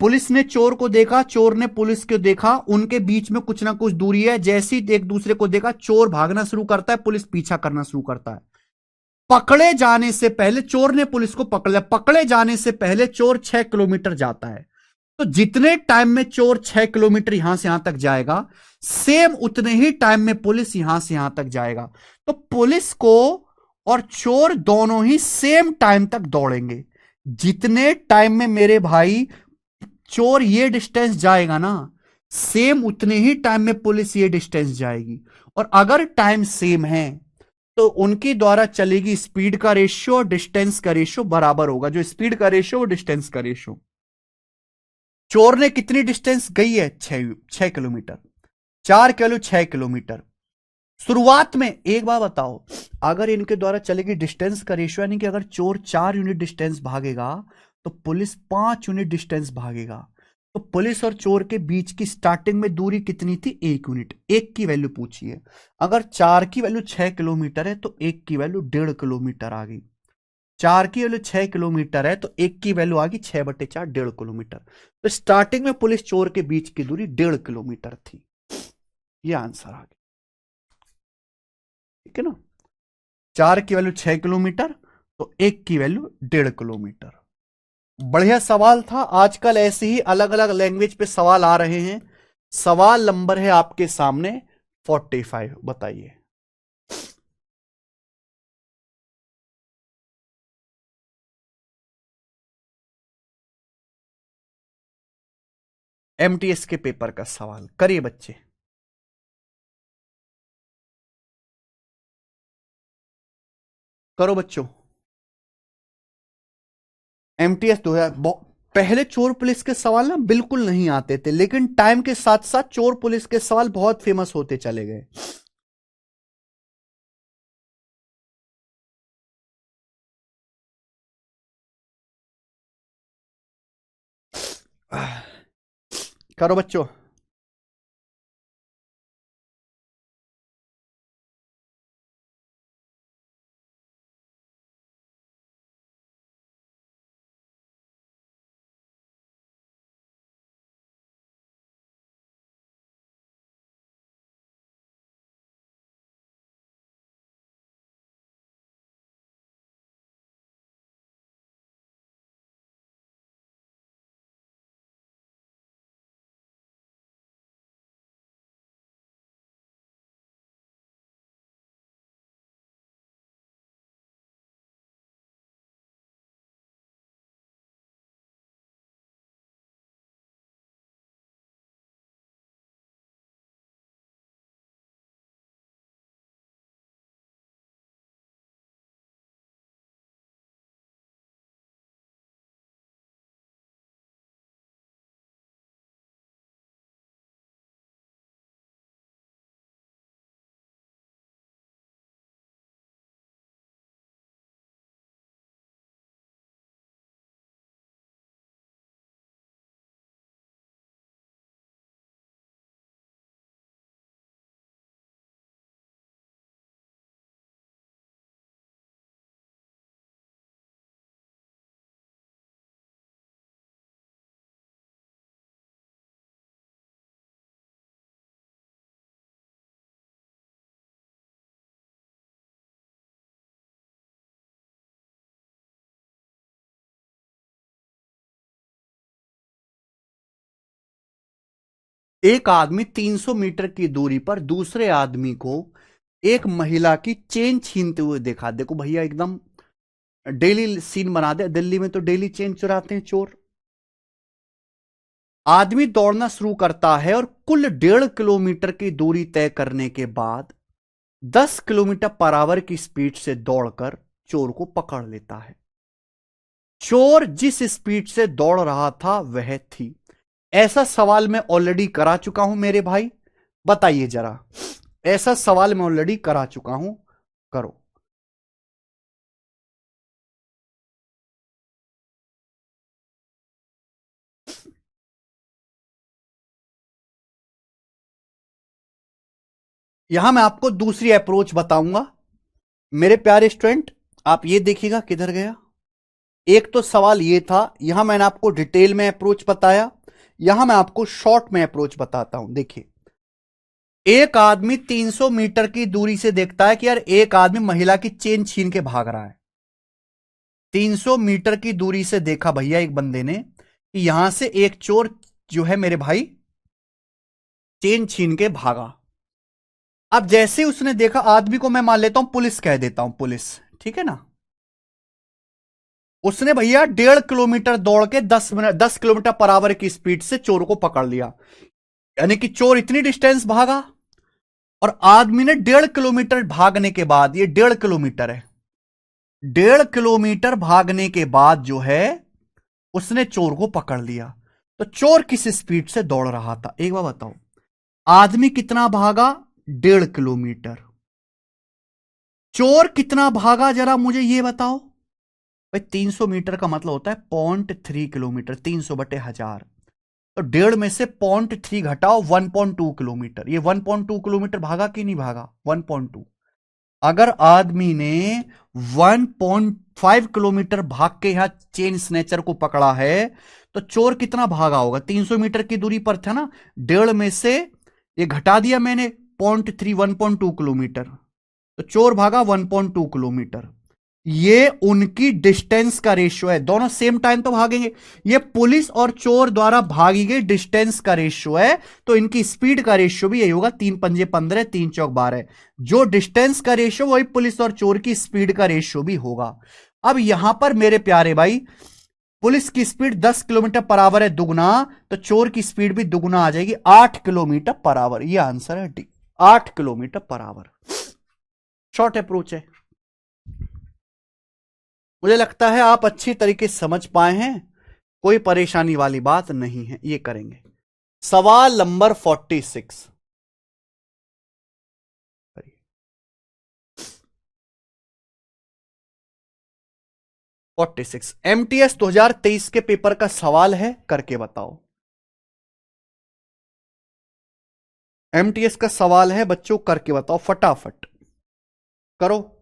पुलिस ने चोर को देखा, चोर ने पुलिस को देखा, उनके बीच में कुछ ना कुछ दूरी है। जैसे ही एक दूसरे को देखा, चोर भागना शुरू करता है, पुलिस पीछा करना शुरू करता है। पकड़े जाने से पहले चोर ने पुलिस को पकड़ लिया। पकड़े जाने से पहले चोर 6 किलोमीटर जाता है। तो जितने टाइम में चोर 6 किलोमीटर यहां से यहां तक जाएगा, सेम उतने ही टाइम में पुलिस यहां से यहां तक जाएगा। तो पुलिस को और चोर दोनों ही सेम टाइम तक दौड़ेंगे। जितने टाइम में मेरे भाई चोर ये डिस्टेंस जाएगा ना, सेम उतने ही टाइम में पुलिस ये डिस्टेंस जाएगी। और अगर टाइम सेम है तो उनके द्वारा चलेगी स्पीड का रेशियो और डिस्टेंस का रेशियो बराबर होगा। जो स्पीड का रेशियो और डिस्टेंस का रेशियो, चोर ने कितनी डिस्टेंस गई है? 6 किलोमीटर। 4 6 किलोमीटर। शुरुआत में एक बार बताओ, अगर इनके द्वारा चलेगी डिस्टेंस का रेशियो, यानी कि अगर चोर 4 यूनिट डिस्टेंस भागेगा तो पुलिस 5 यूनिट डिस्टेंस भागेगा। तो पुलिस और चोर के बीच की स्टार्टिंग में दूरी कितनी थी? 1 यूनिट। एक की वैल्यू पूछिए। अगर 4 की वैल्यू 6 किलोमीटर है तो एक की वैल्यू 1.5 किलोमीटर आ गई। 4 की वैल्यू 6 किलोमीटर है तो एक की वैल्यू आ गई 6/4, 1.5 किलोमीटर। तो स्टार्टिंग में पुलिस चोर के बीच की दूरी 1.5 किलोमीटर थी। ये आंसर आ गया। ठीक है ना? 4 की वैल्यू 6 किलोमीटर तो एक की वैल्यू 1.5 किलोमीटर। बढ़िया सवाल था। आजकल ऐसे ही अलग अलग लैंग्वेज पे सवाल आ रहे हैं। सवाल नंबर है आपके सामने 45, बताइए। एमटीएस के पेपर का सवाल करिए बच्चे। करो बच्चों। एमटीएस 2000। पहले चोर पुलिस के सवाल ना बिल्कुल नहीं आते थे, लेकिन टाइम के साथ साथ चोर पुलिस के सवाल बहुत फेमस होते चले गए। करो बच्चों। एक आदमी 300 मीटर की दूरी पर दूसरे आदमी को एक महिला की चेन छीनते हुए देखा। देखो भैया, एकदम डेली सीन बना दे। दिल्ली में तो डेली चेन चुराते हैं चोर। आदमी दौड़ना शुरू करता है और कुल 1.5 किलोमीटर की दूरी तय करने के बाद 10 किलोमीटर पर आवर की स्पीड से दौड़कर चोर को पकड़ लेता है। चोर जिस स्पीड से दौड़ रहा था वह थी। ऐसा सवाल मैं ऑलरेडी करा चुका हूं मेरे भाई, बताइए जरा। ऐसा सवाल मैं ऑलरेडी करा चुका हूं, करो। यहां मैं आपको दूसरी अप्रोच बताऊंगा मेरे प्यारे स्टूडेंट। आप ये देखिएगा किधर गया। एक तो सवाल ये था, यहां मैंने आपको डिटेल में अप्रोच बताया, यहां मैं आपको शॉर्ट में अप्रोच बताता हूं। देखिए, एक आदमी 300 मीटर की दूरी से देखता है कि यार एक आदमी महिला की चेन छीन के भाग रहा है। 300 मीटर की दूरी से देखा भैया एक बंदे ने कि यहां से एक चोर जो है मेरे भाई चेन छीन के भागा। अब जैसे उसने देखा आदमी को, मैं मान लेता हूं पुलिस कह देता हूं, पुलिस, ठीक है ना। उसने भैया 1.5 किलोमीटर दौड़ के 10 किलोमीटर पर आवर की स्पीड से चोर को पकड़ लिया। यानी कि चोर इतनी डिस्टेंस भागा और आदमी ने 1.5 किलोमीटर भागने के बाद, ये 1.5 किलोमीटर है, 1.5 किलोमीटर भागने के बाद जो है उसने चोर को पकड़ लिया। तो चोर किस स्पीड से दौड़ रहा था एक बार बताओ। आदमी कितना भागा? 1.5 किलोमीटर। चोर कितना भागा जरा मुझे ये बताओ भाई। 300 मीटर का मतलब होता है 0.3 किलोमीटर, 300/1000। तो 1.5 में से 0.3 घटाओ, 1.2 किलोमीटर। ये 1.2 किलोमीटर भागा कि नहीं भागा? 1.2। अगर आदमी ने 1.5 किलोमीटर भाग के यहां चेन स्नेचर को पकड़ा है, तो चोर कितना भागा होगा? 300 मीटर की दूरी पर था ना, 1.5 में से ये घटा दिया मैंने 0.3, 1.2 किलोमीटर। तो चोर भागा 1.2 किलोमीटर। ये उनकी डिस्टेंस का रेशियो है, दोनों सेम टाइम तो भागेंगे। ये पुलिस और चोर द्वारा भागी गई डिस्टेंस का रेशियो है, तो इनकी स्पीड का रेशियो भी यही होगा। 3×5 = 15, 3×4 = 12। जो डिस्टेंस का रेशियो वही पुलिस और चोर की स्पीड का रेशियो भी होगा। अब यहां पर मेरे प्यारे भाई, पुलिस की स्पीड 10 किलोमीटर पर आवर है दुगना, तो चोर की स्पीड भी दुगना आ जाएगी, 8 किलोमीटर पर आवर। यह आंसर है D, 8 kilometre per hour. Short approach है। मुझे लगता है आप अच्छी तरीके से समझ पाए हैं, कोई परेशानी वाली बात नहीं है। ये करेंगे। सवाल नंबर 46। 46 एमटीएस 2023 के पेपर का सवाल है, करके बताओ। एमटीएस का सवाल है बच्चों, करके बताओ फटाफट, करो।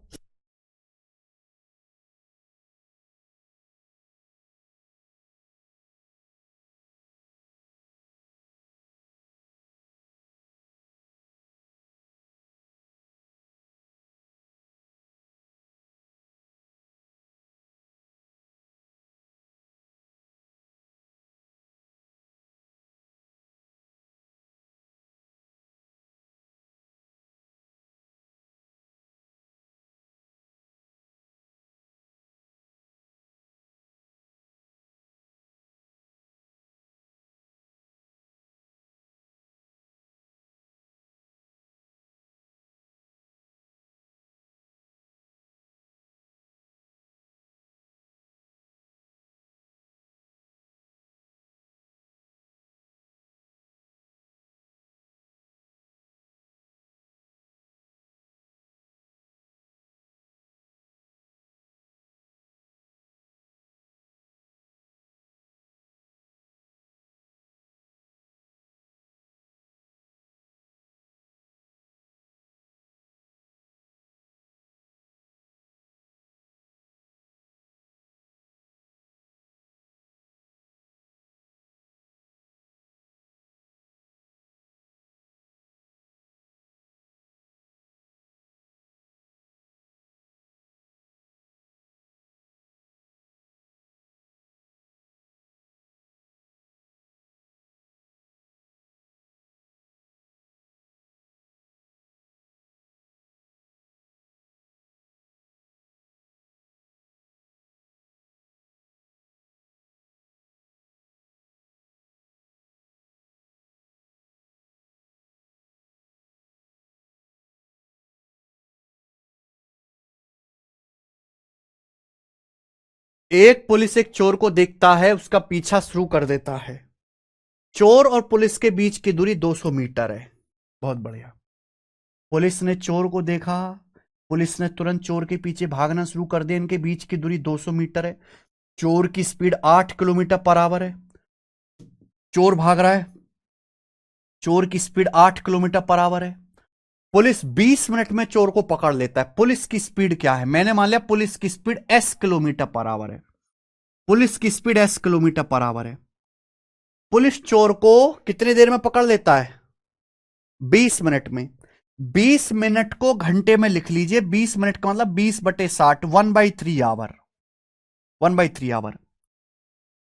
एक पुलिस एक चोर को देखता है, उसका पीछा शुरू कर देता है। चोर और पुलिस के बीच की दूरी 200 मीटर है। बहुत बढ़िया। पुलिस ने चोर को देखा, पुलिस ने तुरंत चोर के पीछे भागना शुरू कर दिया। इनके बीच की दूरी 200 मीटर है। चोर की स्पीड 8 किलोमीटर पर आवर है। चोर भाग रहा है, चोर की स्पीड 8 किलोमीटर पर आवर है। पुलिस 20 मिनट में चोर को पकड़ लेता है। पुलिस की स्पीड क्या है? मैंने मान लिया पुलिस की speed s kilometre per hour है। पुलिस की speed s kilometre per hour है। पुलिस चोर को कितनी देर में पकड़ लेता है? 20 मिनट में। 20 मिनट को घंटे में लिख लीजिए। 20 मिनट का मतलब 20/60, 1/3 आवर। 1/3 आवर।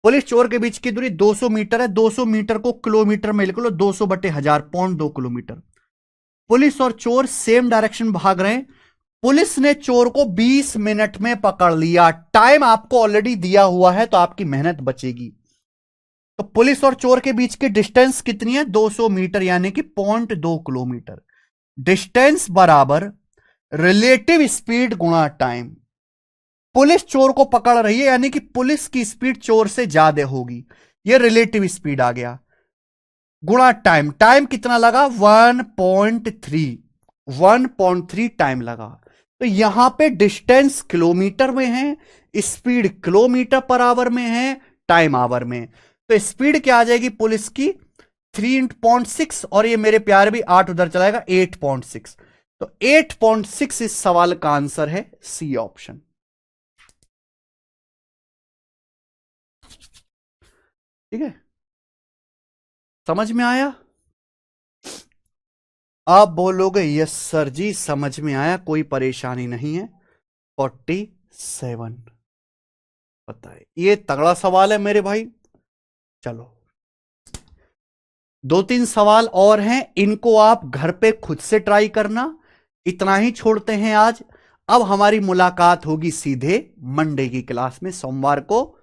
पुलिस चोर के बीच की दूरी 200 मीटर है। 200 मीटर को किलोमीटर में लिख लो, 200/1000, 0.2 किलोमीटर। पुलिस और चोर सेम डायरेक्शन भाग रहे हैं। पुलिस ने चोर को 20 मिनट में पकड़ लिया। टाइम आपको ऑलरेडी दिया हुआ है, तो आपकी मेहनत बचेगी। तो पुलिस और चोर के बीच की डिस्टेंस कितनी है? 200 मीटर, यानी कि 0.2 किलोमीटर। डिस्टेंस बराबर रिलेटिव स्पीड गुणा टाइम। पुलिस चोर को पकड़ रही है, यानी कि पुलिस की स्पीड चोर से ज्यादा होगी। यह रिलेटिव स्पीड आ गया, गुणा टाइम। टाइम कितना लगा? 1.3। 1.3 टाइम लगा। तो यहां पे डिस्टेंस किलोमीटर में है, स्पीड किलोमीटर पर आवर में है, टाइम आवर में। तो स्पीड क्या आ जाएगी पुलिस की? 3.6, और ये मेरे प्यार भी 8 उधर चलाएगा, 8.6। तो 8.6 इस सवाल का आंसर है सी ऑप्शन। ठीक है, समझ में आया? आप बोलोगे यस सर जी समझ में आया, कोई परेशानी नहीं है। 47 बताए, ये तगड़ा सवाल है मेरे भाई। चलो 2-3 सवाल और हैं, इनको आप घर पे खुद से ट्राई करना। इतना ही छोड़ते हैं आज। अब हमारी मुलाकात होगी सीधे मंडे की क्लास में, सोमवार को